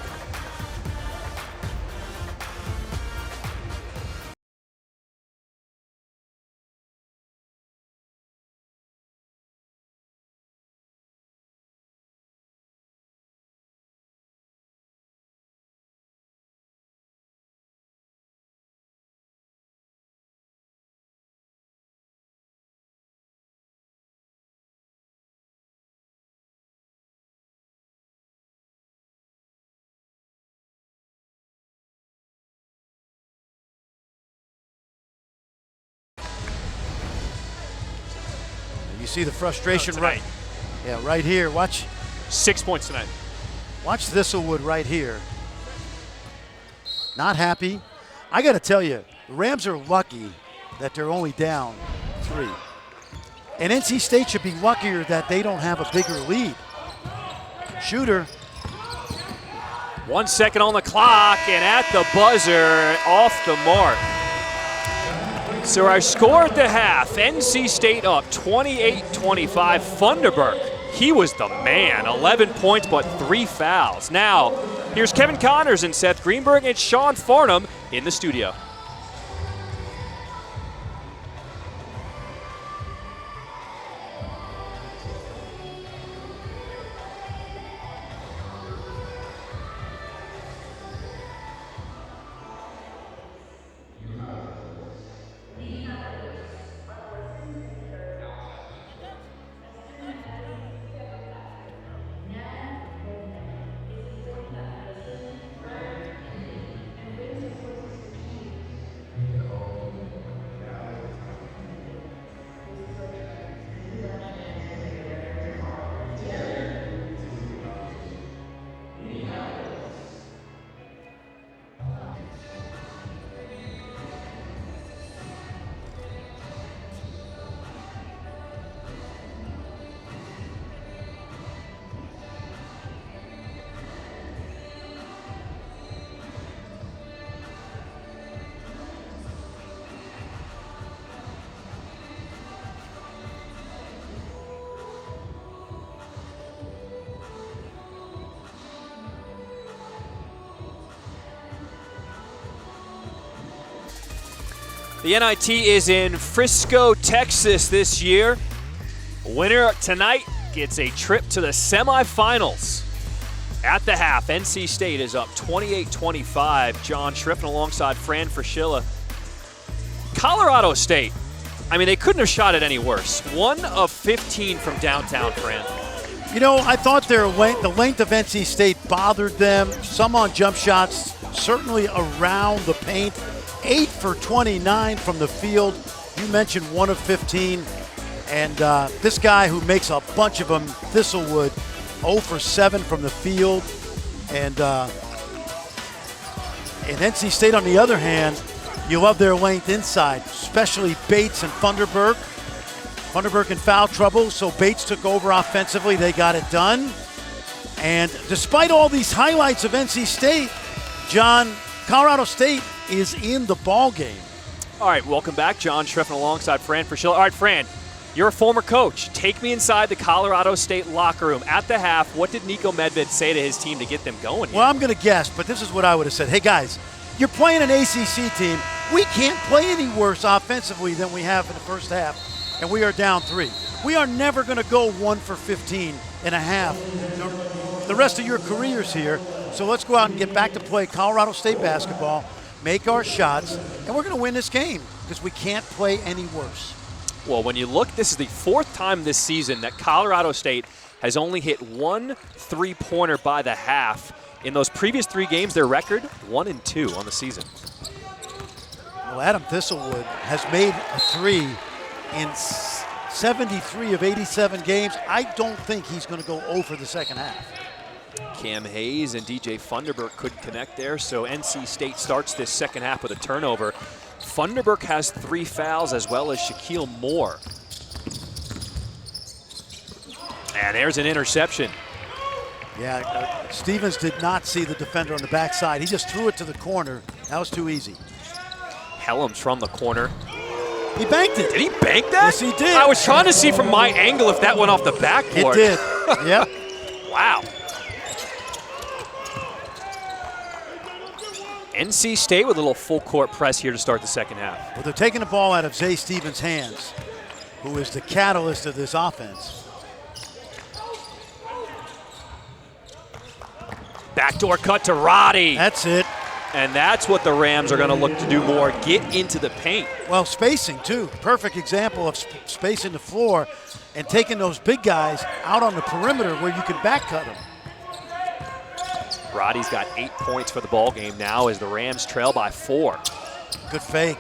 [SPEAKER 2] You see the frustration
[SPEAKER 1] tonight.
[SPEAKER 2] right here. Watch.
[SPEAKER 1] 6 points tonight.
[SPEAKER 2] Watch Thistlewood right here. Not happy. I got to tell you, the Rams are lucky that they're only down 3. And NC State should be luckier that they don't have a bigger lead. Shooter.
[SPEAKER 1] 1 second on the clock, and at the buzzer, off the mark. So our score at the half, NC State up 28-25. Funderburk, he was the man. 11 points, but 3 fouls. Now, here's Kevin Connors and Seth Greenberg and Sean Farnham in the studio. The NIT is in Frisco, Texas this year. Winner tonight gets a trip to the semifinals. At the half, NC State is up 28-25. John Schriffen alongside Fran Fraschilla. Colorado State, I mean, they couldn't have shot it any worse. 1 of 15 from downtown, Fran.
[SPEAKER 2] You know, I thought the length of NC State bothered them. Some on jump shots, certainly around the paint. 8 for 29 from the field. You mentioned 1 of 15. And this guy who makes a bunch of them, Thistlewood, 0 for 7 from the field. And NC State, on the other hand, you love their length inside, especially Bates and Funderburk. Funderburk in foul trouble, so Bates took over offensively. They got it done. And despite all these highlights of NC State, John, Colorado State is in the ball game.
[SPEAKER 1] All right, welcome back. John Schriffen alongside Fran Fraschilla. All right, Fran, you're a former coach. Take me inside the Colorado State locker room. At the half, what did Nico Medved say to his team to get them going here?
[SPEAKER 2] Well, I'm going to guess, but this is what I would have said. Hey, guys, you're playing an ACC team. We can't play any worse offensively than we have in the first half, and we are down 3. We are never going to go 1 for 15 and a half the rest of your careers here. So let's go out and get back to play Colorado State basketball, make our shots, and we're going to win this game because we can't play any worse.
[SPEAKER 1] Well, when you look, this is the 4th time this season that Colorado State has only hit 1 3-pointer by the half. In those previous 3 games, their record 1-2 on the season.
[SPEAKER 2] Well, Adam Thistlewood has made a 3 in 73 of 87 games. I don't think he's going to go over the second half.
[SPEAKER 1] Cam Hayes and DJ Funderburk couldn't connect there, so NC State starts this second half with a turnover. Funderburk has 3 fouls as well as Shaquille Moore. And there's an interception.
[SPEAKER 2] Yeah, Stevens did not see the defender on the backside. He just threw it to the corner. That was too easy.
[SPEAKER 1] Helms from the corner.
[SPEAKER 2] He banked it.
[SPEAKER 1] Did he bank that?
[SPEAKER 2] Yes, he did.
[SPEAKER 1] I was trying to see from my angle if that went off the backboard.
[SPEAKER 2] It did, yep.
[SPEAKER 1] Wow. NC State with a little full court press here to start the second half.
[SPEAKER 2] Well, they're taking the ball out of Zay Stevens' hands, who is the catalyst of this offense.
[SPEAKER 1] Backdoor cut to Roddy.
[SPEAKER 2] That's it.
[SPEAKER 1] And that's what the Rams are going to look to do more, get into the paint.
[SPEAKER 2] Well, spacing, too. Perfect example of spacing the floor and taking those big guys out on the perimeter where you can back cut them.
[SPEAKER 1] Roddy's got 8 points for the ball game now as the Rams trail by 4.
[SPEAKER 2] Good fake.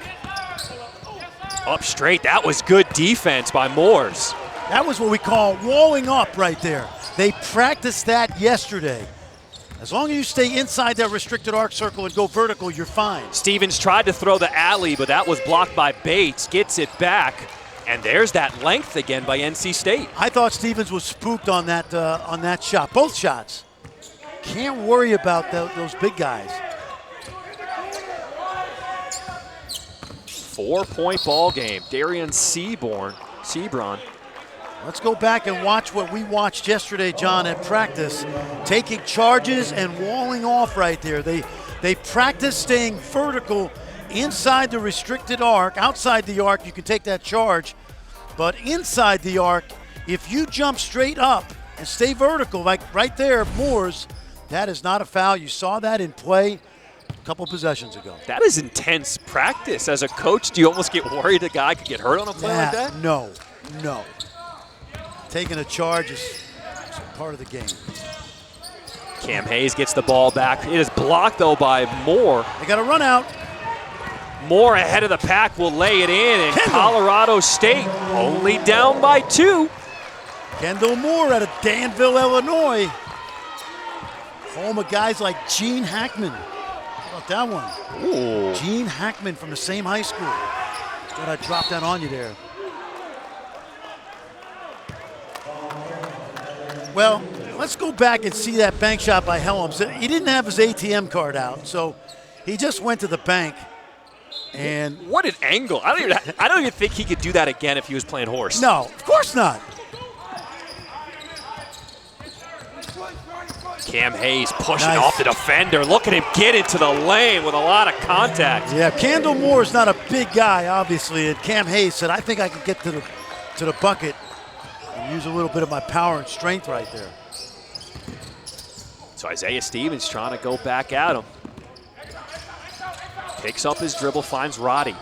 [SPEAKER 1] Up straight. That was good defense by Moores.
[SPEAKER 2] That was what we call walling up right there. They practiced that yesterday. As long as you stay inside that restricted arc circle and go vertical, you're fine.
[SPEAKER 1] Stevens tried to throw the alley, but that was blocked by Bates. Gets it back, and there's that length again by NC State.
[SPEAKER 2] I thought Stevens was spooked on that shot, both shots. Can't worry about those big guys.
[SPEAKER 1] 4-point ball game. Darian Sebron.
[SPEAKER 2] Let's go back and watch what we watched yesterday, John, at practice. Taking charges and walling off right there. They practice staying vertical inside the restricted arc. Outside the arc, you can take that charge. But inside the arc, if you jump straight up and stay vertical, like right there, Moores, that is not a foul. You saw that in play a couple possessions ago.
[SPEAKER 1] That is intense practice. As a coach, do you almost get worried a guy could get hurt on a play like that?
[SPEAKER 2] No. Taking a charge is part of the game.
[SPEAKER 1] Cam Hayes gets the ball back. It is blocked, though, by Moore.
[SPEAKER 2] They got a run out.
[SPEAKER 1] Moore ahead of the pack will lay it in, and
[SPEAKER 2] Kendall.
[SPEAKER 1] Colorado State only down by 2.
[SPEAKER 2] Kendall Moore out of Danville, Illinois. Home of guys like Gene Hackman. How about that one?
[SPEAKER 1] Ooh.
[SPEAKER 2] Gene Hackman from the same high school. Thought I'd drop that on you there. Well, let's go back and see that bank shot by Helms. He didn't have his ATM card out, so he just went to the bank. And
[SPEAKER 1] what an angle. I don't even think he could do that again if he was playing horse.
[SPEAKER 2] No, of course not.
[SPEAKER 1] Cam Hayes pushing off the defender. Look at him get into the lane with a lot of contact.
[SPEAKER 2] Yeah, Kendall Moore is not a big guy, obviously, and Cam Hayes said, I think I can get to the bucket and use a little bit of my power and strength right there.
[SPEAKER 1] So Isaiah Stevens trying to go back at him. Picks up his dribble, finds Roddy.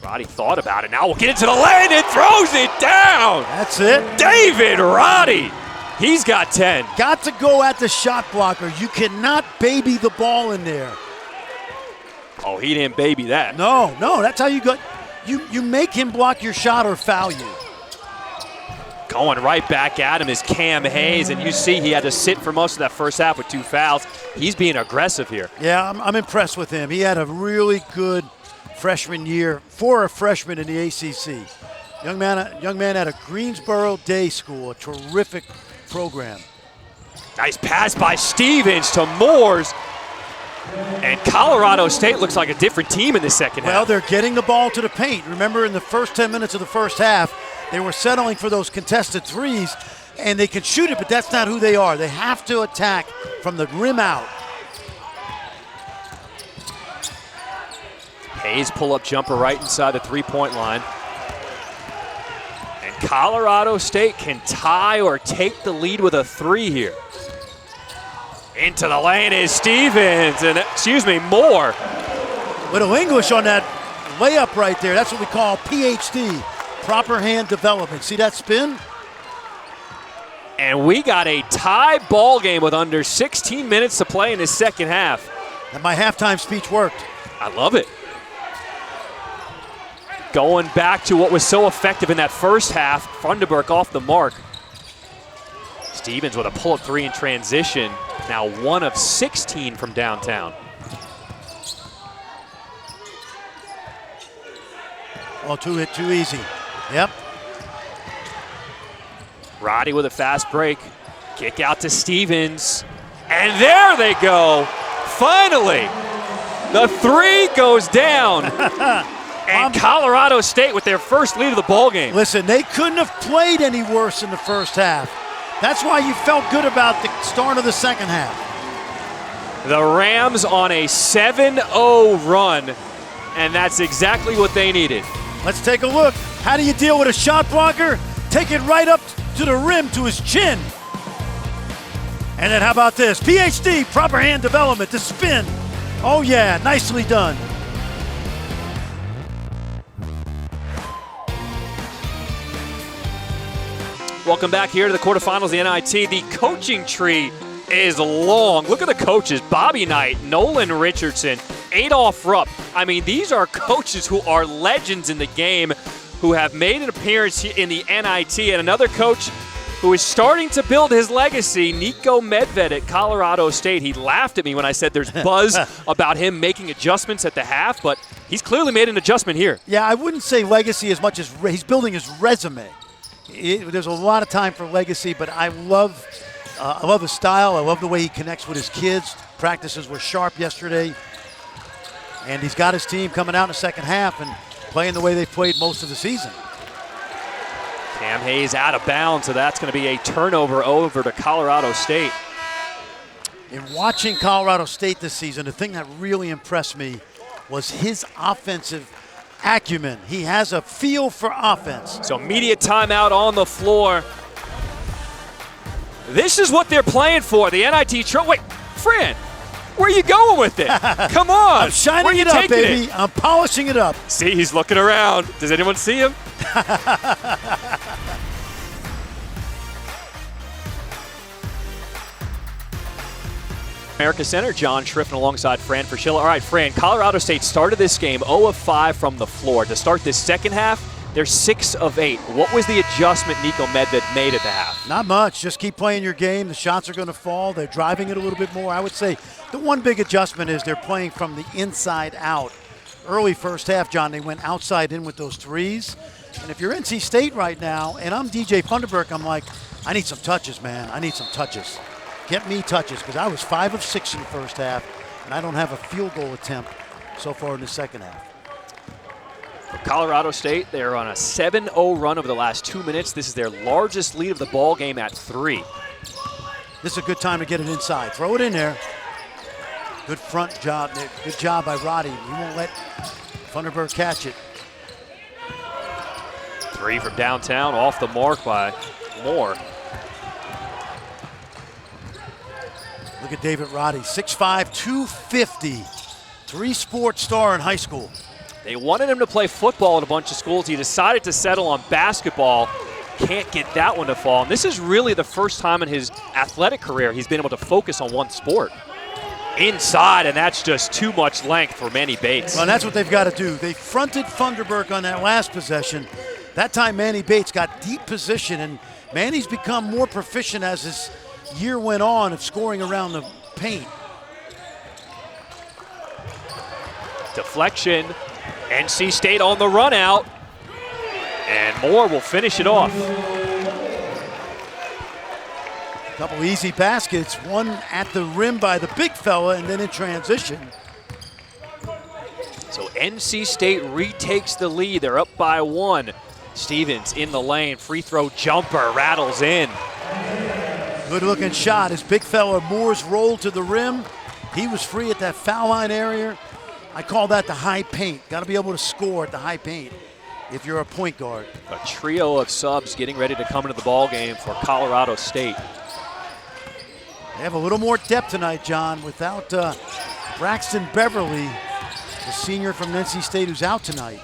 [SPEAKER 1] Roddy thought about it. Now we'll get into the lane and throws it down.
[SPEAKER 2] That's it.
[SPEAKER 1] David Roddy. He's got 10.
[SPEAKER 2] Got to go at the shot blocker. You cannot baby the ball in there.
[SPEAKER 1] Oh, he didn't baby that.
[SPEAKER 2] No, that's how you go. You make him block your shot or foul you.
[SPEAKER 1] Going right back at him is Cam Hayes, and you see he had to sit for most of that first half with 2 fouls. He's being aggressive here.
[SPEAKER 2] Yeah, I'm impressed with him. He had a really good freshman year for a freshman in the ACC. Young man out of Greensboro Day School, a terrific program.
[SPEAKER 1] Nice pass by Stevens to Moores. And Colorado State looks like a different team in the second half.
[SPEAKER 2] Well, they're getting the ball to the paint. Remember, in the first 10 minutes of the first half, they were settling for those contested threes, and they can shoot it, but that's not who they are. They have to attack from the rim out.
[SPEAKER 1] Hayes pull-up jumper right inside the three-point line. And Colorado State can tie or take the lead with a 3 here. Into the lane is Stevens, and Moore.
[SPEAKER 2] Little English on that layup right there. That's what we call PhD, proper hand development. See that spin?
[SPEAKER 1] And we got a tie ball game with under 16 minutes to play in the second half.
[SPEAKER 2] And my halftime speech worked.
[SPEAKER 1] I love it. Going back to what was so effective in that first half, Funderburk off the mark. Stevens with a pull-up 3 in transition. Now 1 of 16 from downtown.
[SPEAKER 2] Oh, too easy. Yep.
[SPEAKER 1] Roddy with a fast break. Kick out to Stevens. And there they go. Finally, the 3 goes down. And Colorado State with their first lead of the ball game.
[SPEAKER 2] Listen, they couldn't have played any worse in the first half. That's why you felt good about the start of the second half.
[SPEAKER 1] The Rams on a 7-0 run, and that's exactly what they needed.
[SPEAKER 2] Let's take a look. How do you deal with a shot blocker? Take it right up to the rim to his chin. And then how about this? PhD, proper hand development, the spin. Oh yeah, nicely done.
[SPEAKER 1] Welcome back here to the quarterfinals of the NIT. The coaching tree is long. Look at the coaches. Bobby Knight, Nolan Richardson, Adolph Rupp. I mean, these are coaches who are legends in the game, who have made an appearance in the NIT, and another coach who is starting to build his legacy, Niko Medved at Colorado State. He laughed at me when I said there's buzz about him making adjustments at the half, but he's clearly made an adjustment here.
[SPEAKER 2] Yeah, I wouldn't say legacy as much as he's building his resume. There's a lot of time for legacy, but I love his style. I love the way he connects with his kids. Practices were sharp yesterday, and he's got his team coming out in the second half and playing the way they've played most of the season.
[SPEAKER 1] Cam Hayes out of bounds, so that's going to be a turnover over to Colorado State.
[SPEAKER 2] In watching Colorado State this season, the thing that really impressed me was his offensive acumen. He has a feel for offense.
[SPEAKER 1] So immediate timeout on the floor. This is what they're playing for, the NIT Wait, Fran, where are you going with it? Come on.
[SPEAKER 2] I'm shining it up, baby. I'm polishing it up.
[SPEAKER 1] See, he's looking around. Does anyone see him? Comerica Center, John Schriffen alongside Fran Fraschilla. All right, Fran, Colorado State started this game 0 of 5 from the floor. To start this second half, they're 6 of 8. What was the adjustment Niko Medved made at the half?
[SPEAKER 2] Not much. Just keep playing your game. The shots are going to fall. They're driving it a little bit more. I would say the one big adjustment is they're playing from the inside out. Early first half, John, they went outside in with those threes. And if you're NC State right now, and I'm DJ Funderburk, I'm like, I need some touches, man. I need some touches. Get me touches, because I was 5 of 6 in the first half, and I don't have a field goal attempt so far in the second half.
[SPEAKER 1] For Colorado State, they're on a 7-0 run over the last 2 minutes. This is their largest lead of the ball game at 3.
[SPEAKER 2] This is a good time to get it inside. Throw it in there. Good front job. Good job by Roddy. You won't let Funderburk catch it.
[SPEAKER 1] 3 from downtown, off the mark by Moore.
[SPEAKER 2] Look at David Roddy, 6'5", 250, 3-sport star in high school.
[SPEAKER 1] They wanted him to play football at a bunch of schools. He decided to settle on basketball. Can't get that one to fall. And this is really the first time in his athletic career he's been able to focus on one sport. Inside, and that's just too much length for Manny Bates.
[SPEAKER 2] Well, that's what they've got to do. They fronted Funderburk on that last possession. That time Manny Bates got deep position, and Manny's become more proficient as his year went on of scoring around the paint.
[SPEAKER 1] Deflection. NC State on the run out. And Moore will finish it off.
[SPEAKER 2] Couple easy baskets, one at the rim by the big fella, and then in transition.
[SPEAKER 1] So NC State retakes the lead. They're up by 1. Stevens in the lane. Free throw jumper rattles in.
[SPEAKER 2] Good looking shot. His big fella Moore's rolled to the rim. He was free at that foul line area. I call that the high paint. Got to be able to score at the high paint if you're a point guard.
[SPEAKER 1] A trio of subs getting ready to come into the ball game for Colorado State.
[SPEAKER 2] They have a little more depth tonight, John, without Braxton Beverly, the senior from NC State who's out tonight.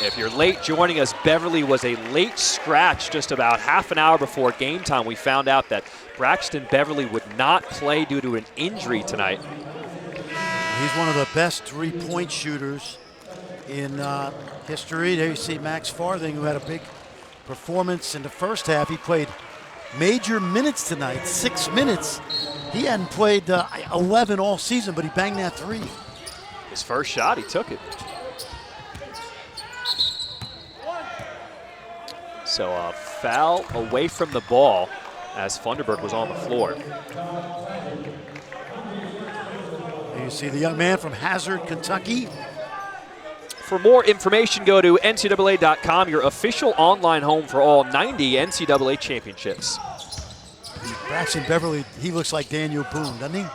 [SPEAKER 1] If you're late joining us, Beverly was a late scratch just about half an hour before game time. We found out that Braxton Beverly would not play due to an injury tonight.
[SPEAKER 2] He's one of the best three-point shooters in history. There you see Max Farthing, who had a big performance in the first half. He played major minutes tonight, 6 minutes. He hadn't played 11 all season, but he banged that 3.
[SPEAKER 1] His first shot, he took it. So a foul away from the ball as Funderburk was on the floor.
[SPEAKER 2] And you see the young man from Hazard, Kentucky.
[SPEAKER 1] For more information, go to NCAA.com, your official online home for all 90 NCAA championships.
[SPEAKER 2] Braxton Beverly, he looks like Daniel Boone, doesn't he?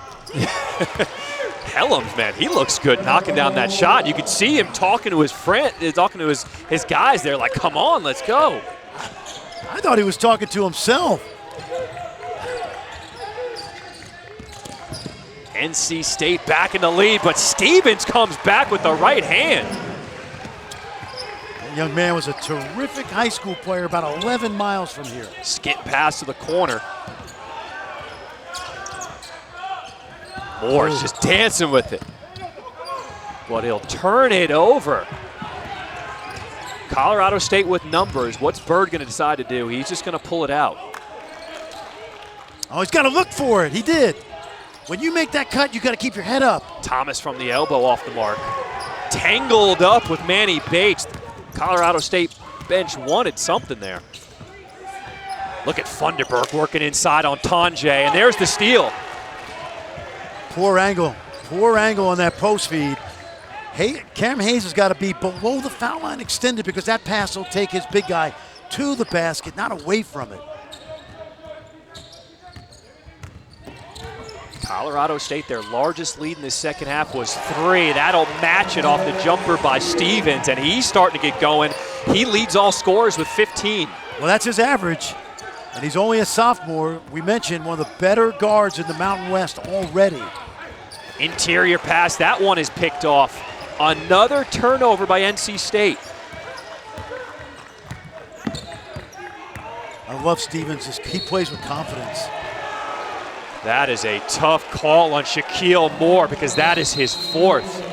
[SPEAKER 1] Helms, man, he looks good knocking down that shot. You could see him talking to his friend, talking to his guys there, like, come on, let's go.
[SPEAKER 2] I thought he was talking to himself.
[SPEAKER 1] NC State back in the lead, but Stevens comes back with the right hand.
[SPEAKER 2] That young man was a terrific high school player about 11 miles from here.
[SPEAKER 1] Skip pass to the corner. Moore's just dancing with it. But he'll turn it over. Colorado State with numbers. What's Bird going to decide to do? He's just going to pull it out.
[SPEAKER 2] Oh, he's got to look for it. He did. When you make that cut, you got to keep your head up.
[SPEAKER 1] Thomas from the elbow off the mark. Tangled up with Manny Bates. Colorado State bench wanted something there. Look at Funderburk working inside on Tanjay, and there's the steal.
[SPEAKER 2] Poor angle on that post feed. Cam Hayes has got to be below the foul line extended because that pass will take his big guy to the basket, not away from it.
[SPEAKER 1] Colorado State, their largest lead in the second half was 3. That'll match it off the jumper by Stevens, and he's starting to get going. He leads all scorers with 15.
[SPEAKER 2] Well, that's his average, and he's only a sophomore. We mentioned one of the better guards in the Mountain West already.
[SPEAKER 1] Interior pass, that one is picked off. Another turnover by NC State.
[SPEAKER 2] I love Stevens. He plays with confidence.
[SPEAKER 1] That is a tough call on Shaquille Moore because that is his 4th.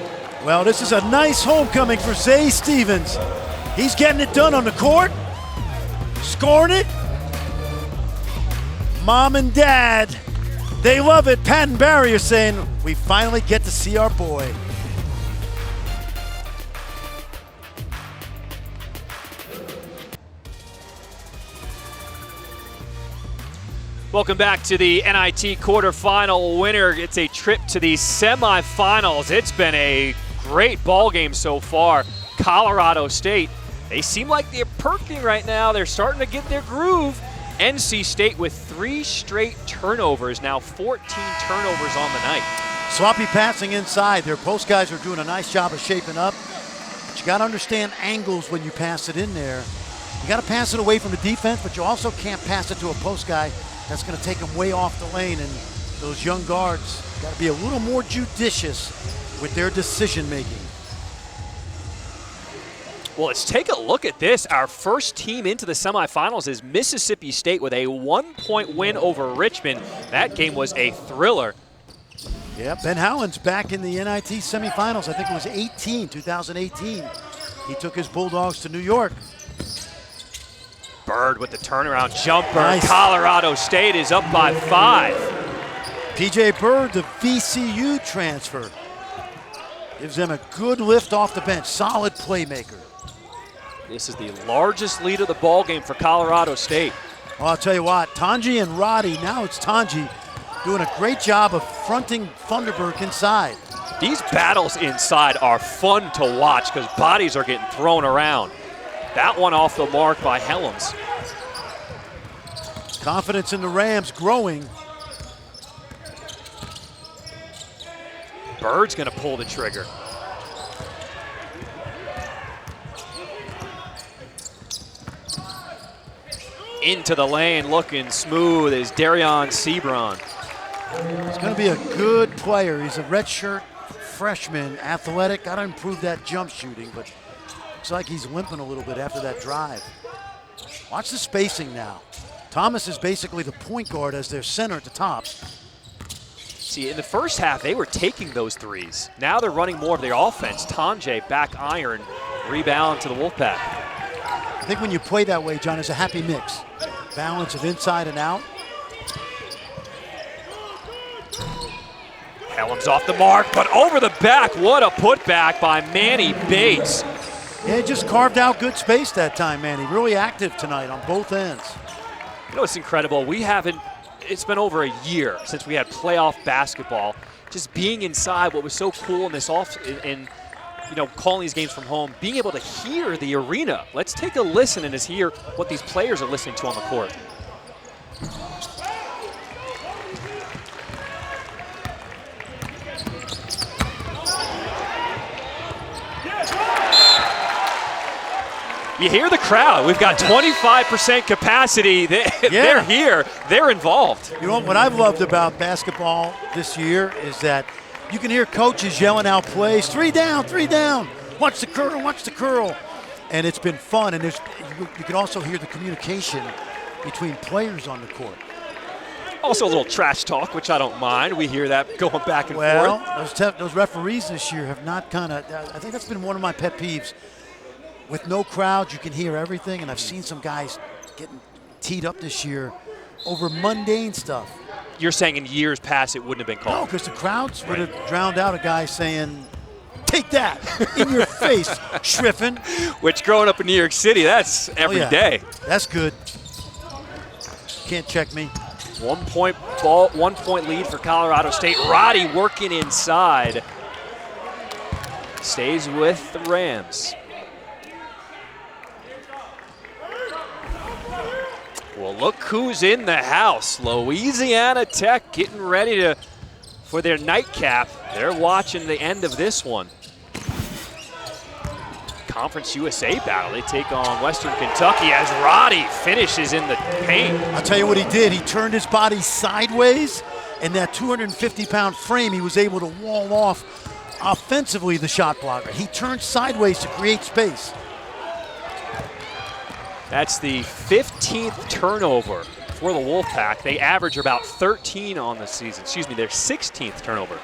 [SPEAKER 2] Well, this is a nice homecoming for Zay Stevens. He's getting it done on the court, scoring it. Mom and Dad, they love it. Pat and Barry are saying, we finally get to see our boy.
[SPEAKER 1] Welcome back to the NIT quarterfinal winner. It's a trip to the semifinals. It's been a great ball game so far. Colorado State, they seem like they're perking right now. They're starting to get their groove. NC State with 3 straight turnovers, now 14 turnovers on the night.
[SPEAKER 2] Sloppy passing inside. Their post guys are doing a nice job of shaping up. But you got to understand angles when you pass it in there. You got to pass it away from the defense, but you also can't pass it to a post guy. That's going to take them way off the lane, and those young guards got to be a little more judicious with their decision making.
[SPEAKER 1] Well, let's take a look at this. Our first team into the semifinals is Mississippi State with a 1-point win over Richmond. That game was a thriller.
[SPEAKER 2] Yeah, Ben Howland's back in the NIT semifinals. I think it was 2018. He took his Bulldogs to New York.
[SPEAKER 1] Bird with the turnaround jumper.
[SPEAKER 2] Nice.
[SPEAKER 1] Colorado State is up by 5.
[SPEAKER 2] PJ Bird, the VCU transfer, gives them a good lift off the bench. Solid playmaker.
[SPEAKER 1] This is the largest lead of the ball game for Colorado State.
[SPEAKER 2] Well, I'll tell you what, Tanji and Roddy, now it's Tanji, doing a great job of fronting Funderburk inside.
[SPEAKER 1] These battles inside are fun to watch because bodies are getting thrown around. That one off the mark by Helms.
[SPEAKER 2] Confidence in the Rams growing.
[SPEAKER 1] Bird's gonna pull the trigger. Into the lane, looking smooth is Darion Sebron.
[SPEAKER 2] He's gonna be a good player. He's a redshirt freshman, athletic. Gotta improve that jump shooting, but looks like he's limping a little bit after that drive. Watch the spacing now. Thomas is basically the point guard as their center at the top.
[SPEAKER 1] See, in the first half, they were taking those threes. Now they're running more of their offense. Tanjay back iron, rebound to the Wolfpack.
[SPEAKER 2] I think when you play that way, John, it's a happy mix. Balance of inside and out.
[SPEAKER 1] Helms off the mark, but over the back. What a putback by Manny Bates.
[SPEAKER 2] Yeah, he just carved out good space that time, Manny. Really active tonight on both ends.
[SPEAKER 1] You know, it's incredible. It's been over a year since we had playoff basketball. Just being inside, what was so cool in this calling these games from home, being able to hear the arena. Let's take a listen and just hear what these players are listening to on the court. You hear the crowd. We've got 25% capacity. They're here. They're involved.
[SPEAKER 2] You know what I've loved about basketball this year is that you can hear coaches yelling out plays. 3 down, 3 down. Watch the curl, watch the curl. And it's been fun. And you can also hear the communication between players on the court.
[SPEAKER 1] Also a little trash talk, which I don't mind. We hear that going back and forth.
[SPEAKER 2] Well, those referees this year have not I think that's been one of my pet peeves. with no crowds, you can hear everything, and I've seen some guys getting teed up this year over mundane stuff.
[SPEAKER 1] You're saying in years past it wouldn't have been called?
[SPEAKER 2] No, because the crowds would have drowned out a guy saying, "Take that in your face, Schriffen."
[SPEAKER 1] Which, growing up in New York City, that's every day.
[SPEAKER 2] That's good. Can't check me.
[SPEAKER 1] 1 point lead for Colorado State. Roddy working inside. Stays with the Rams. Well, look who's in the house. Louisiana Tech getting ready for their nightcap. They're watching the end of this one. Conference USA battle. They take on Western Kentucky as Roddy finishes in the paint.
[SPEAKER 2] I'll tell you what he did. He turned his body sideways, and that 250-pound frame, he was able to wall off offensively the shot blocker. He turned sideways to create space.
[SPEAKER 1] That's the 15th turnover for the Wolfpack. They average about 13 on the season. Excuse me, their 16th turnover.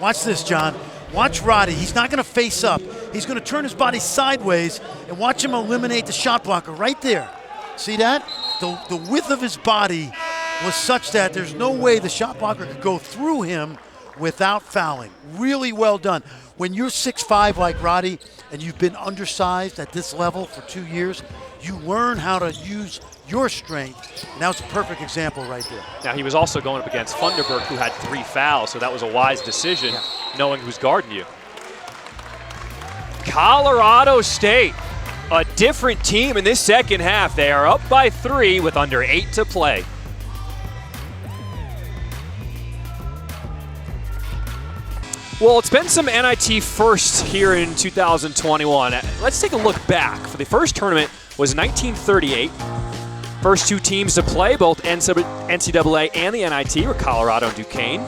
[SPEAKER 2] Watch this, John. Watch Roddy. He's not going to face up. He's going to turn his body sideways and watch him eliminate the shot blocker right there. See that? The width of his body was such that there's no way the shot blocker could go through him without fouling. Really well done. When you're 6'5" like Roddy and you've been undersized at this level for 2 years, you learn how to use your strength. And that was a perfect example right there.
[SPEAKER 1] Now, he was also going up against Funderburg, who had 3 fouls, so that was a wise decision, knowing who's guarding you. Colorado State, a different team in this second half. They are up by 3 with under 8 to play. Well, it's been some NIT firsts here in 2021. Let's take a look back. For the first tournament was 1938. First 2 teams to play, both NCAA and the NIT, were Colorado and Duquesne.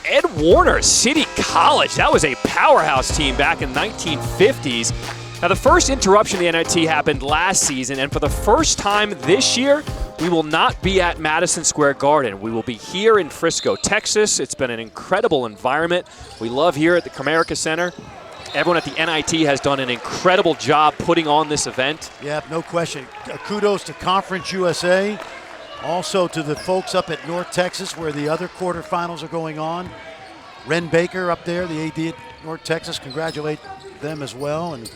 [SPEAKER 1] Ed Warner City College, that was a powerhouse team back in the 1950s. Now, the first interruption of the NIT happened last season, and for the first time this year, we will not be at Madison Square Garden. We will be here in Frisco, Texas. It's been an incredible environment. We love here at the Comerica Center. Everyone at the NIT has done an incredible job putting on this event.
[SPEAKER 2] Yeah, no question. Kudos to Conference USA. Also to the folks up at North Texas where the other quarterfinals are going on. Ren Baker up there, the AD at North Texas. Congratulate them as well. And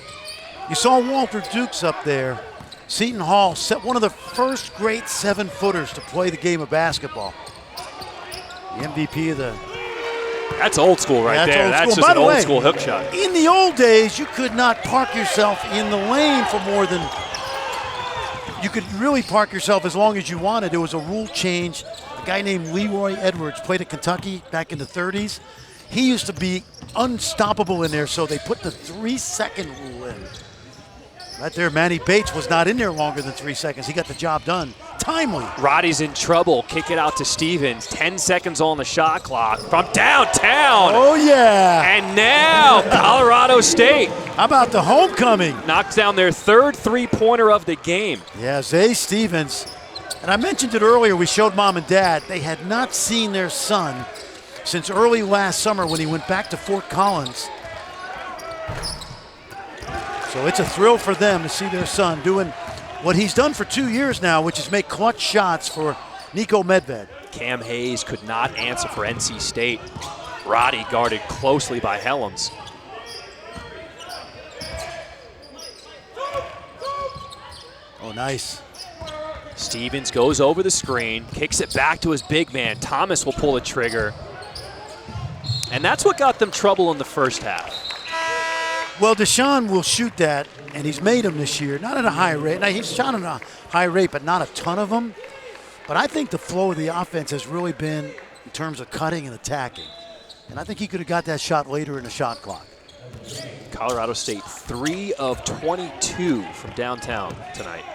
[SPEAKER 2] you saw Walter Dukes up there. Seton Hall set one of the first great 7-footers to play the game of basketball. The MVP of the...
[SPEAKER 1] That's old school right there. That's just an old school hook shot.
[SPEAKER 2] In the old days, you could not park yourself in the lane for more than... You could really park yourself as long as you wanted. There was a rule change. A guy named Leroy Edwards played at Kentucky back in the 30s. He used to be unstoppable in there, so they put the 3-second rule in. Right there, Manny Bates was not in there longer than 3 seconds. He got the job done. Timely.
[SPEAKER 1] Roddy's in trouble. Kick it out to Stevens. 10 seconds on the shot clock from downtown.
[SPEAKER 2] Oh, yeah.
[SPEAKER 1] And now Colorado State.
[SPEAKER 2] How about the homecoming?
[SPEAKER 1] Knocks down their 3rd three-pointer of the game.
[SPEAKER 2] Yeah, Zay Stevens. And I mentioned it earlier. We showed Mom and Dad. They had not seen their son since early last summer when he went back to Fort Collins. So it's a thrill for them to see their son doing what he's done for 2 years now, which is make clutch shots for Nico Medved.
[SPEAKER 1] Cam Hayes could not answer for NC State. Roddy guarded closely by Helms.
[SPEAKER 2] Oh, nice.
[SPEAKER 1] Stevens goes over the screen, kicks it back to his big man. Thomas will pull the trigger. And that's what got them trouble in the first half.
[SPEAKER 2] Well, Deshaun will shoot that, and he's made them this year, not at a high rate. Now, he's shot at a high rate, but not a ton of them. But I think the flow of the offense has really been in terms of cutting and attacking. And I think he could have got that shot later in the shot clock.
[SPEAKER 1] Colorado State 3 of 22 from downtown tonight.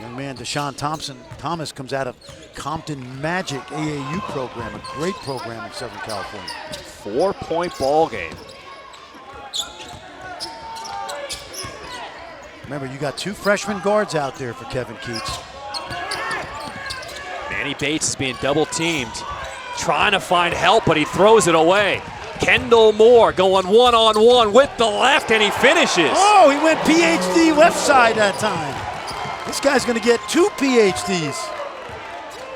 [SPEAKER 2] Young man Deshaun Thomas comes out of Compton Magic AAU program, a great program in Southern California.
[SPEAKER 1] 4-point ball game.
[SPEAKER 2] Remember, you got 2 freshman guards out there for Kevin Keats.
[SPEAKER 1] Manny Bates is being double teamed, trying to find help, but he throws it away. Kendall Moore going one-on-one with the left, and he finishes.
[SPEAKER 2] Oh, he went PhD left side that time. This guy's going to get 2 PhDs.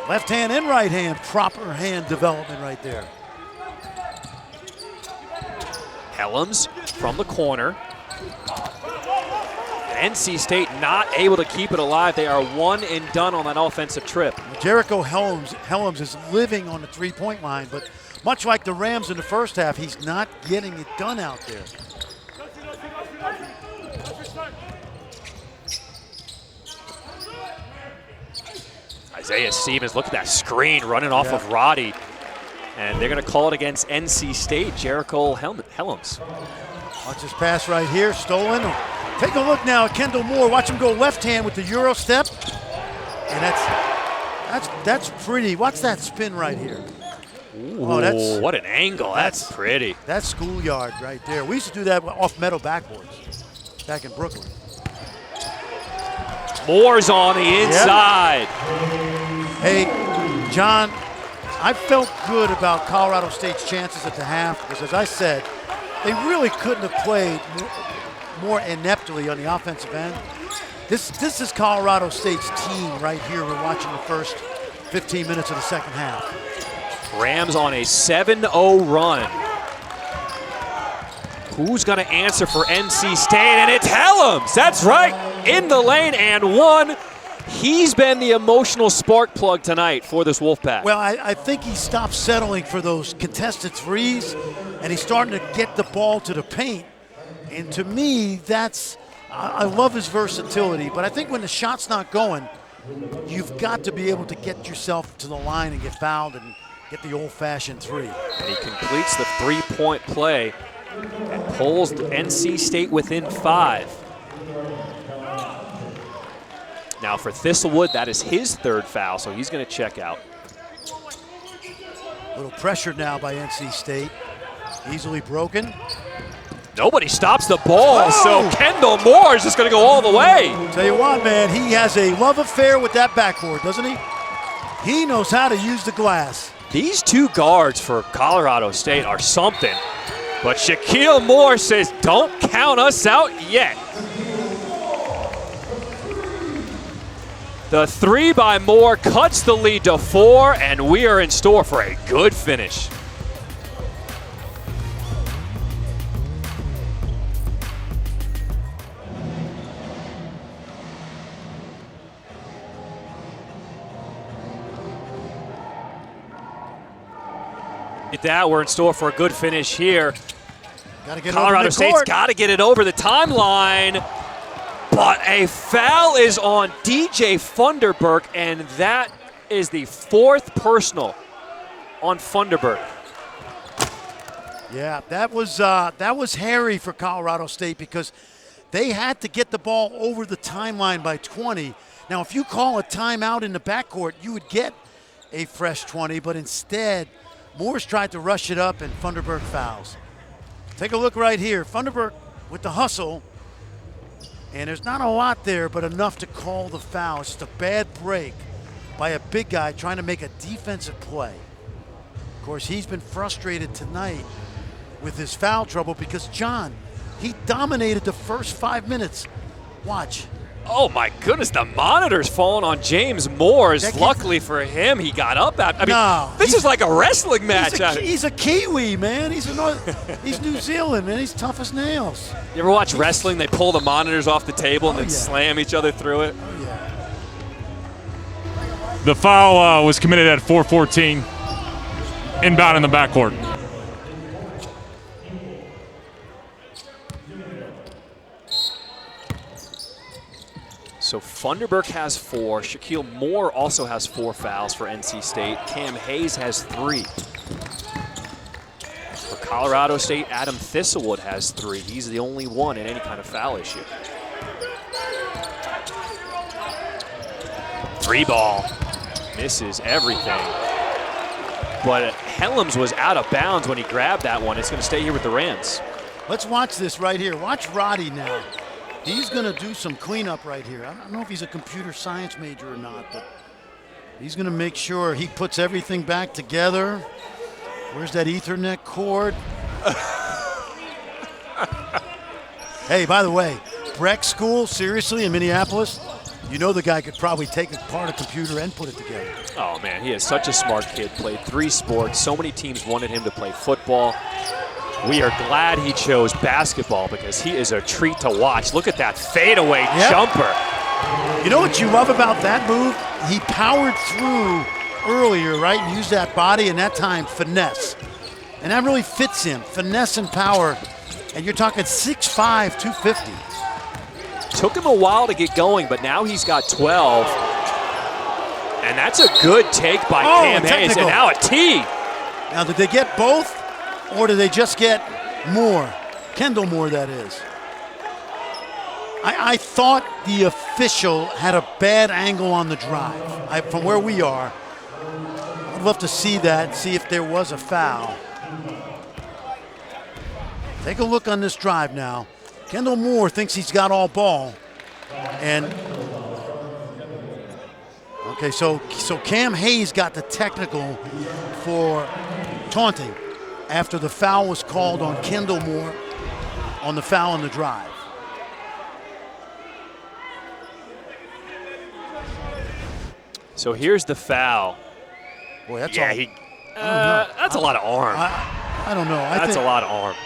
[SPEAKER 2] Left hand and right hand, proper hand development right there.
[SPEAKER 1] Helms from the corner. NC State not able to keep it alive. They are one and done on that offensive trip.
[SPEAKER 2] Jericho Helms is living on the three-point line, but much like the Rams in the first half, he's not getting it done out there.
[SPEAKER 1] Isaiah Stevens, look at that screen running off of Roddy. And they're going to call it against NC State, Jericho Helms.
[SPEAKER 2] Watch this pass right here, stolen. Take a look now at Kendall Moore. Watch him go left hand with the Euro step. And that's pretty. Watch that spin right here.
[SPEAKER 1] Ooh, oh, what an angle. That's pretty.
[SPEAKER 2] That's schoolyard right there. We used to do that off metal backboards back in Brooklyn.
[SPEAKER 1] Moore's on the inside.
[SPEAKER 2] Yep. Hey, John, I felt good about Colorado State's chances at the half because, as I said, they really couldn't have played more ineptly on the offensive end. This is Colorado State's team right here. We're watching the first 15 minutes of the second half.
[SPEAKER 1] Rams on a 7-0 run. Who's going to answer for NC State? And it's Helms. That's right. In the lane and one. He's been the emotional spark plug tonight for this Wolfpack.
[SPEAKER 2] Well, I think he stopped settling for those contested threes, and he's starting to get the ball to the paint. And to me, I love his versatility, but I think when the shot's not going, you've got to be able to get yourself to the line and get fouled and get the old-fashioned three.
[SPEAKER 1] And he completes the three-point play and pulls NC State within 5. Now for Thistlewood, that is his third foul, so he's going to check out.
[SPEAKER 2] A little pressure now by NC State. Easily broken.
[SPEAKER 1] Nobody stops the ball, so Kendall Moore is just going to go all the way.
[SPEAKER 2] Tell you what, man, he has a love affair with that backboard, doesn't he? He knows how to use the glass.
[SPEAKER 1] These two guards for Colorado State are something, but Shaquille Moore says, don't count us out yet. The 3 by Moore cuts the lead to 4, and we are in store for a good finish. At that, we're in store for a good finish here. Colorado State's got to get it over the timeline. But a foul is on DJ Funderburk, and that is the 4th personal on Funderburk.
[SPEAKER 2] Yeah, that was hairy for Colorado State because they had to get the ball over the timeline by 20. Now, if you call a timeout in the backcourt, you would get a fresh 20, but instead, Moore's tried to rush it up, and Funderburk fouls. Take a look right here. Funderburk with the hustle. And there's not a lot there, but enough to call the foul. It's just a bad break by a big guy trying to make a defensive play. Of course, he's been frustrated tonight with his foul trouble because, John, he dominated the first 5 minutes. Watch.
[SPEAKER 1] Oh, my goodness, the monitor's falling on James Moores. Luckily for him, he got up. This is like a wrestling match.
[SPEAKER 2] He's a Kiwi, man. He's New Zealand, man. He's tough as nails.
[SPEAKER 1] You ever watch wrestling? They pull the monitors off the table and then slam each other through it.
[SPEAKER 2] Oh, yeah.
[SPEAKER 3] The foul was committed at 4:14, inbound in the backcourt.
[SPEAKER 1] So Funderburk has 4. Shaquille Moore also has 4 fouls for NC State. Cam Hayes has 3. For Colorado State, Adam Thistlewood has 3. He's the only one in any kind of foul issue. 3 ball. Misses everything. But Helms was out of bounds when he grabbed that one. It's going to stay here with the Rams.
[SPEAKER 2] Let's watch this right here. Watch Roddy now. He's going to do some cleanup right here. I don't know if he's a computer science major or not, but he's going to make sure he puts everything back together. Where's that Ethernet cord? Hey, by the way, Breck School, seriously, in Minneapolis, you know the guy could probably take apart a computer and put it together.
[SPEAKER 1] Oh, man, he is such a smart kid. Played 3 sports. So many teams wanted him to play football. We are glad he chose basketball because he is a treat to watch. Look at that fadeaway jumper.
[SPEAKER 2] You know what you love about that move? He powered through earlier, right, and used that body, and that time finesse. And that really fits him, finesse and power. And you're talking 6'5", 250.
[SPEAKER 1] Took him a while to get going, but now he's got 12. And that's a good take by Cam Hayes. And now a tee.
[SPEAKER 2] Now, did they get both, or did they just get Moore? Kendall Moore, that is. I thought the official had a bad angle on the drive. From where we are, I'd love to see that, see if there was a foul. Take a look on this drive now. Kendall Moore thinks he's got all ball. And, okay, so Cam Hayes got the technical for taunting after the foul was called on Kendall Moore on the foul on the drive.
[SPEAKER 1] So here's the foul.
[SPEAKER 2] Boy, that's
[SPEAKER 1] that's a lot of arm.
[SPEAKER 2] I don't know.
[SPEAKER 1] That's a lot of arm.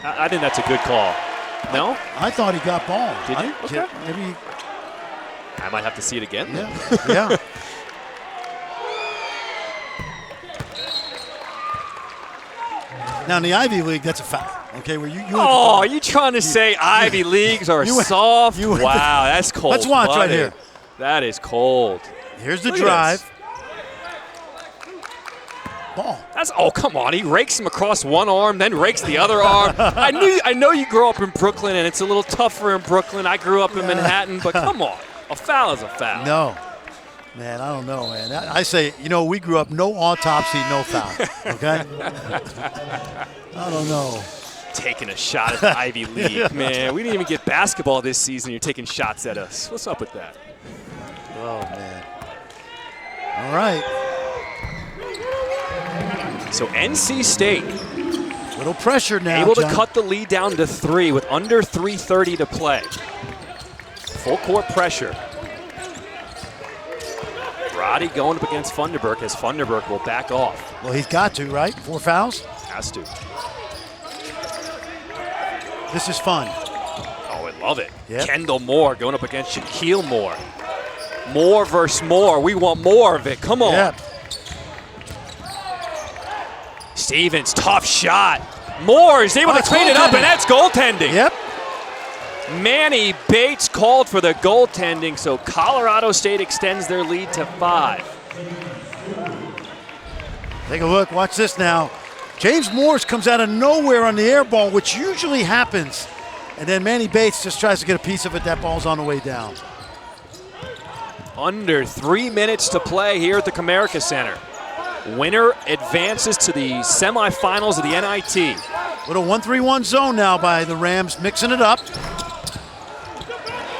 [SPEAKER 1] I think that's a good call. No?
[SPEAKER 2] I thought he got ball.
[SPEAKER 1] Did you? Okay.
[SPEAKER 2] Maybe.
[SPEAKER 1] I might have to see it again.
[SPEAKER 2] Yeah. Now in the Ivy League, that's a foul. Okay, where you
[SPEAKER 1] are you trying to say Ivy Leagues are soft? Wow, that's cold.
[SPEAKER 2] Let's watch right here.
[SPEAKER 1] That is cold.
[SPEAKER 2] Here's the drive. Ball.
[SPEAKER 1] Come on. He rakes him across one arm, then rakes the other arm. I know you grew up in Brooklyn, and it's a little tougher in Brooklyn. I grew up in Manhattan, but come on. A foul is a foul.
[SPEAKER 2] No. Man, I don't know, man. I say, we grew up no autopsy, no foul, okay? I don't know.
[SPEAKER 1] Taking a shot at the Ivy League, man. We didn't even get basketball this season. You're taking shots at us. What's up with that?
[SPEAKER 2] Oh, man. All right.
[SPEAKER 1] So NC State.
[SPEAKER 2] Little pressure now,
[SPEAKER 1] able to cut the lead down to 3 with under 3:30 to play. Full court pressure. Roddy going up against Funderburk as Funderburk will back off.
[SPEAKER 2] Well, he's got to, right? 4 fouls?
[SPEAKER 1] Has to.
[SPEAKER 2] This is fun.
[SPEAKER 1] Oh, I love it.
[SPEAKER 2] Yep.
[SPEAKER 1] Kendall Moore going up against Shaquille Moore. Moore versus Moore. We want more of it. Come on.
[SPEAKER 2] Yep.
[SPEAKER 1] Stevens, tough shot. Moore is able to clean it up, and that's goaltending.
[SPEAKER 2] Yep.
[SPEAKER 1] Manny Bates called for the goaltending, so Colorado State extends their lead to 5.
[SPEAKER 2] Take a look. Watch this now. James Morris comes out of nowhere on the air ball, which usually happens. And then Manny Bates just tries to get a piece of it. That ball's on the way down.
[SPEAKER 1] Under 3 minutes to play here at the Comerica Center. Winner advances to the semifinals of the NIT.
[SPEAKER 2] Little 1-3-1 zone now by the Rams, mixing it up.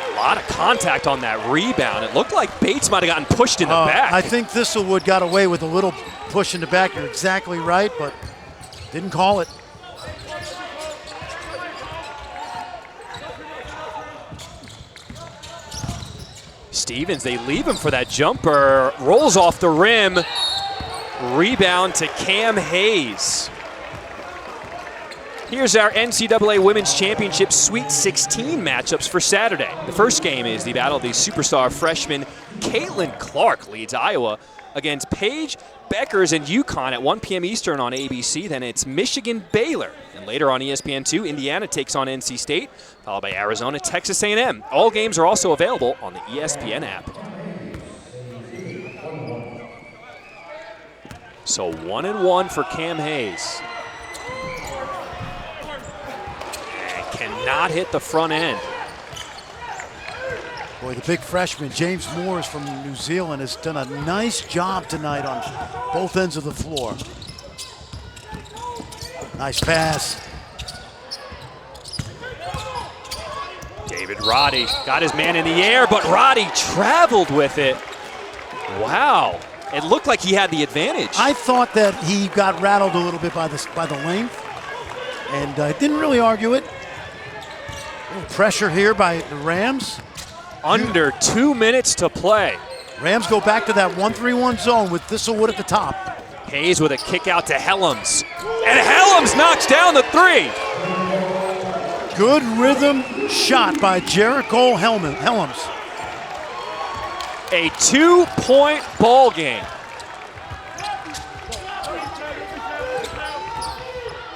[SPEAKER 1] A lot of contact on that rebound. It looked like Bates might have gotten pushed in the back.
[SPEAKER 2] I think Thistlewood got away with a little push in the back. You're exactly right, but didn't call it.
[SPEAKER 1] Stevens, they leave him for that jumper. Rolls off the rim. Rebound to Cam Hayes. Here's our NCAA Women's Championship Sweet 16 matchups for Saturday. The first game is the battle of the superstar freshman Caitlin Clark leads Iowa against Paige Beckers and UConn at 1 p.m. Eastern on ABC. Then it's Michigan-Baylor. And later on ESPN2, Indiana takes on NC State, followed by Arizona, Texas A&M. All games are also available on the ESPN app. So 1-1 for Cam Hayes. And cannot hit the front end.
[SPEAKER 2] Boy, the big freshman, James Morris from New Zealand, has done a nice job tonight on both ends of the floor. Nice pass.
[SPEAKER 1] David Roddy got his man in the air, but Roddy traveled with it. Wow. It looked like he had the advantage.
[SPEAKER 2] I thought that he got rattled a little bit by the length, and didn't really argue it. A little pressure here by the Rams.
[SPEAKER 1] Under 2 minutes to play.
[SPEAKER 2] Rams go back to that 1-3-1 zone with Thistlewood at the top.
[SPEAKER 1] Hayes with a kick out to Helms. And Helms knocks down the three.
[SPEAKER 2] Good rhythm shot by Jericho Helms.
[SPEAKER 1] A 2-point ball game.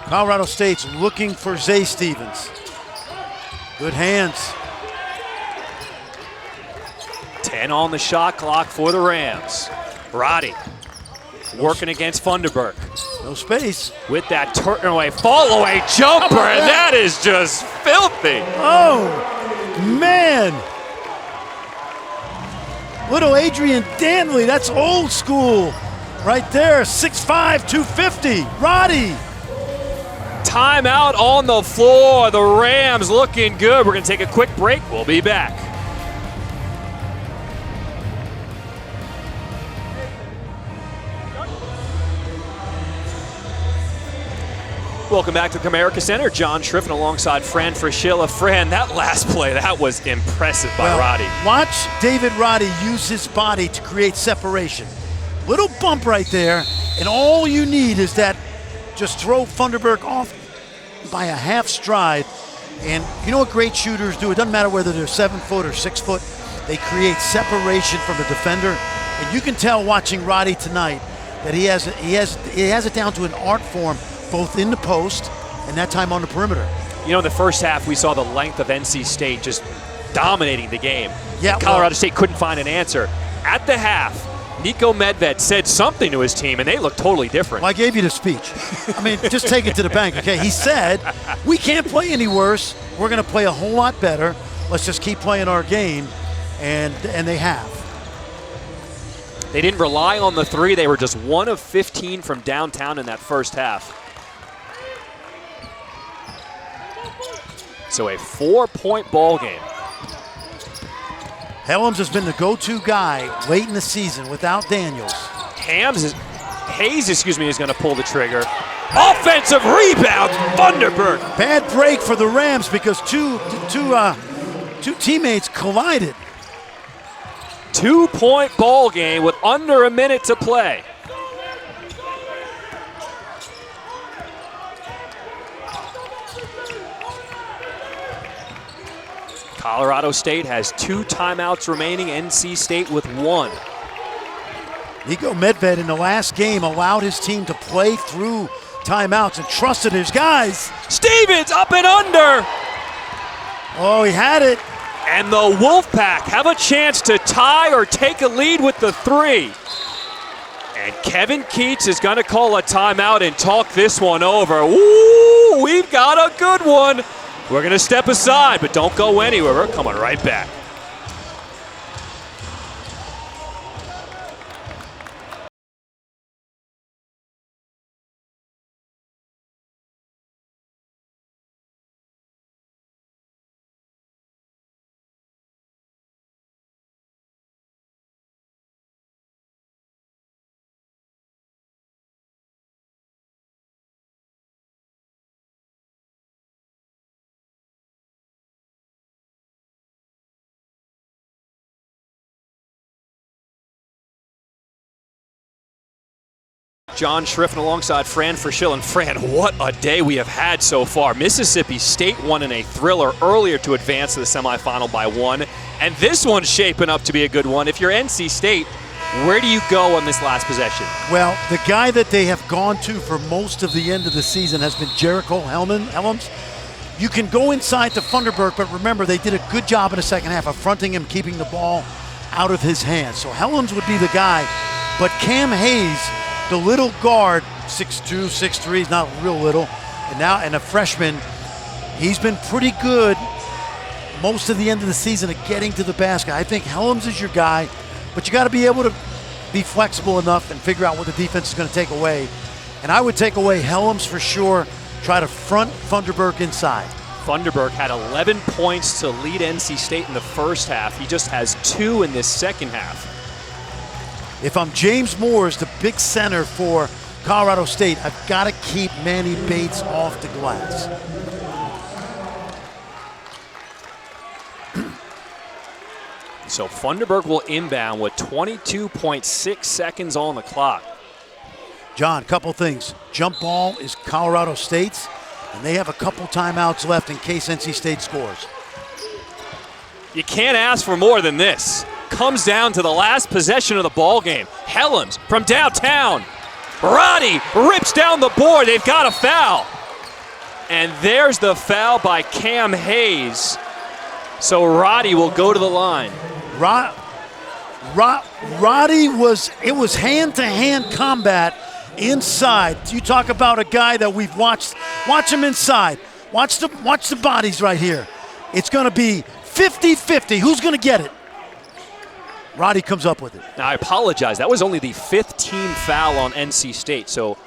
[SPEAKER 2] Colorado State's looking for Zay Stevens. Good hands.
[SPEAKER 1] 10 on the shot clock for the Rams. Roddy working against Funderburk.
[SPEAKER 2] No space.
[SPEAKER 1] With that turn away, fall away jumper, and that is just filthy.
[SPEAKER 2] Oh, man. Little Adrian Danley, that's old school right there. 6'5", 250, Roddy.
[SPEAKER 1] Timeout on the floor. The Rams looking good. We're going to take a quick break. We'll be back. Welcome back to the Comerica Center. John Schriffen alongside Fran Fraschilla. Fran, that last play, that was impressive by Roddy.
[SPEAKER 2] Watch David Roddy use his body to create separation. Little bump right there, and all you need is that just throw Funderburk off by a half stride. And you know what great shooters do? It doesn't matter whether they're 7 foot or 6 foot. They create separation from the defender. And you can tell watching Roddy tonight that he has it down to an art form, both in the post and that time on the perimeter.
[SPEAKER 1] You know, in the first half, we saw the length of NC State just dominating the game.
[SPEAKER 2] Yeah,
[SPEAKER 1] Colorado State couldn't find an answer. At the half, Nico Medved said something to his team, and they looked totally different.
[SPEAKER 2] Well, I gave you the speech. I mean, just take it to the bank, okay? He said, we can't play any worse. We're going to play a whole lot better. Let's just keep playing our game, and they have.
[SPEAKER 1] They didn't rely on the three. They were just 1 of 15 from downtown in that first half. So a 4-point ball game.
[SPEAKER 2] Helms has been the go-to guy late in the season without Daniels.
[SPEAKER 1] Hayes is going to pull the trigger. Offensive rebound, Funderburk.
[SPEAKER 2] Bad break for the Rams because two teammates collided.
[SPEAKER 1] 2-point ball game with under a minute to play. Colorado State has 2 timeouts remaining, NC State with 1.
[SPEAKER 2] Nico Medved in the last game allowed his team to play through timeouts and trusted his guys.
[SPEAKER 1] Stevens up and under.
[SPEAKER 2] Oh, he had it.
[SPEAKER 1] And the Wolfpack have a chance to tie or take a lead with the 3. And Kevin Keats is going to call a timeout and talk this one over. Ooh, we've got a good one. We're going to step aside, but don't go anywhere. We're coming right back. John Schriffen alongside Fran Fraschilla. And Fran, what a day we have had so far. Mississippi State won in a thriller earlier to advance to the semifinal by 1. And this one's shaping up to be a good one. If you're NC State, where do you go on this last possession?
[SPEAKER 2] Well, the guy that they have gone to for most of the end of the season has been Jericho Helms. You can go inside to Funderburk, but remember, they did a good job in the second half of fronting him, keeping the ball out of his hands. So Helms would be the guy. But Cam Hayes, the little guard, 6'2", 6'3", he's not real little, and a freshman, he's been pretty good most of the end of the season at getting to the basket. I think Helms is your guy, but you got to be able to be flexible enough and figure out what the defense is going to take away. And I would take away Helms for sure, try to front Funderburk inside.
[SPEAKER 1] Funderburk had 11 points to lead NC State in the first half. He just has 2 in this second half.
[SPEAKER 2] If I'm James Moores, the big center for Colorado State, I've got to keep Manny Bates off the glass.
[SPEAKER 1] So Funderburg will inbound with 22.6 seconds on the clock.
[SPEAKER 2] John, couple things. Jump ball is Colorado State's, and they have a couple timeouts left in case NC State scores.
[SPEAKER 1] You can't ask for more than this. Comes down to the last possession of the ball game. Helms from downtown. Roddy rips down the board. They've got a foul. And there's the foul by Cam Hayes. So Roddy will go to the line.
[SPEAKER 2] Roddy was hand-to-hand combat inside. You talk about a guy that we've watched. Watch him inside. Watch the bodies right here. It's going to be 50-50. Who's going to get it? Roddy comes up with it.
[SPEAKER 1] Now, I apologize. That was only the 5th team foul on NC State, so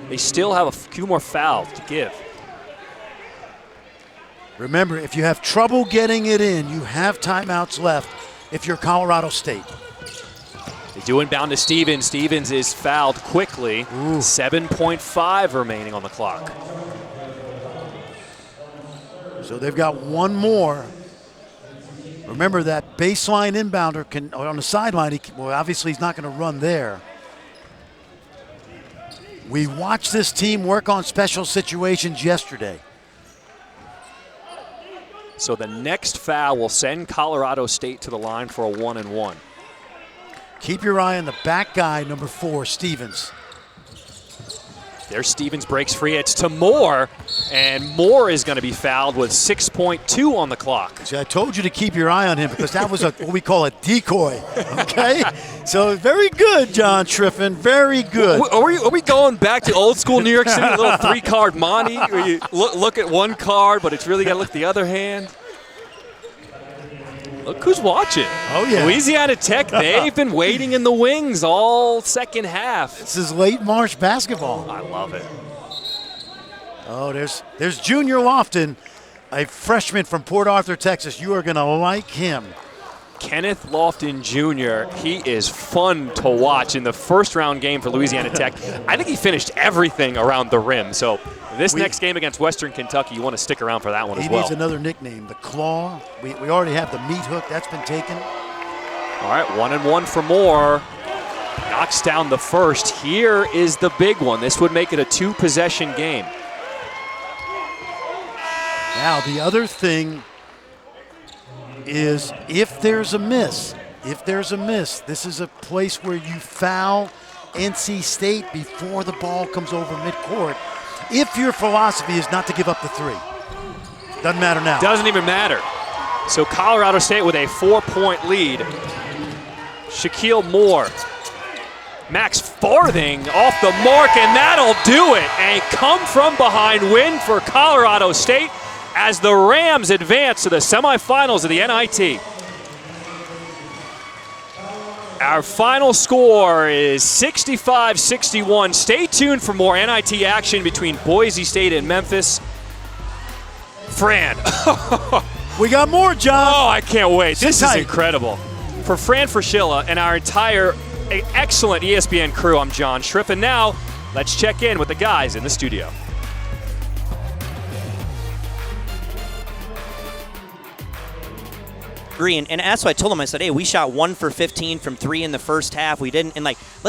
[SPEAKER 1] they still have a few more fouls to give.
[SPEAKER 2] Remember, if you have trouble getting it in, you have timeouts left if you're Colorado State.
[SPEAKER 1] They do inbound to Stevens. Stevens is fouled quickly. 7.5 remaining on the clock.
[SPEAKER 2] So they've got one more. Remember that baseline inbounder can, on the sideline, obviously he's not going to run there. We watched this team work on special situations yesterday.
[SPEAKER 1] So the next foul will send Colorado State to the line for a 1-and-1.
[SPEAKER 2] Keep your eye on the back guy, number 4, Stevens.
[SPEAKER 1] There Stevens breaks free. It's to Moore, and Moore is going to be fouled with 6.2 on the clock.
[SPEAKER 2] See, I told you to keep your eye on him because that was what we call a decoy, okay? So very good, John Triffin, very good.
[SPEAKER 1] Are we going back to old school New York City, a little 3-card Monty, where you look at one card, but it's really got to look the other hand? Look who's watching.
[SPEAKER 2] Oh, yeah.
[SPEAKER 1] Louisiana Tech, they've been waiting in the wings all second half.
[SPEAKER 2] This is late March basketball.
[SPEAKER 1] I love it.
[SPEAKER 2] Oh, there's Junior Lofton, a freshman from Port Arthur, Texas. You are going to like him.
[SPEAKER 1] Kenneth Lofton Jr., he is fun to watch in the first round game for Louisiana Tech. I think he finished everything around the rim. So this next game against Western Kentucky, you want to stick around for that one as well.
[SPEAKER 2] He needs another nickname, the Claw. We already have the meat hook. That's been taken.
[SPEAKER 1] All right, 1-and-1 for Moore. Knocks down the first. Here is the big one. This would make it a 2-possession game.
[SPEAKER 2] Now, the other thing is if there's a miss, this is a place where you foul NC State before the ball comes over midcourt. If your philosophy is not to give up the 3. Doesn't matter now.
[SPEAKER 1] Doesn't even matter. So Colorado State with a 4-point lead. Shaquille Moore. Max Farthing off the mark, and that'll do it. A come-from-behind win for Colorado State as the Rams advance to the semifinals of the NIT. Our final score is 65-61. Stay tuned for more NIT action between Boise State and Memphis. Fran.
[SPEAKER 2] We got more, John.
[SPEAKER 1] Oh, I can't wait. This is incredible. For Fran Fraschilla and our entire excellent ESPN crew, I'm John Schriff. And now, let's check in with the guys in the studio.
[SPEAKER 4] And that's what I told him. I said, hey, we shot 1 for 15 from 3 in the first half. We didn't, and like, let's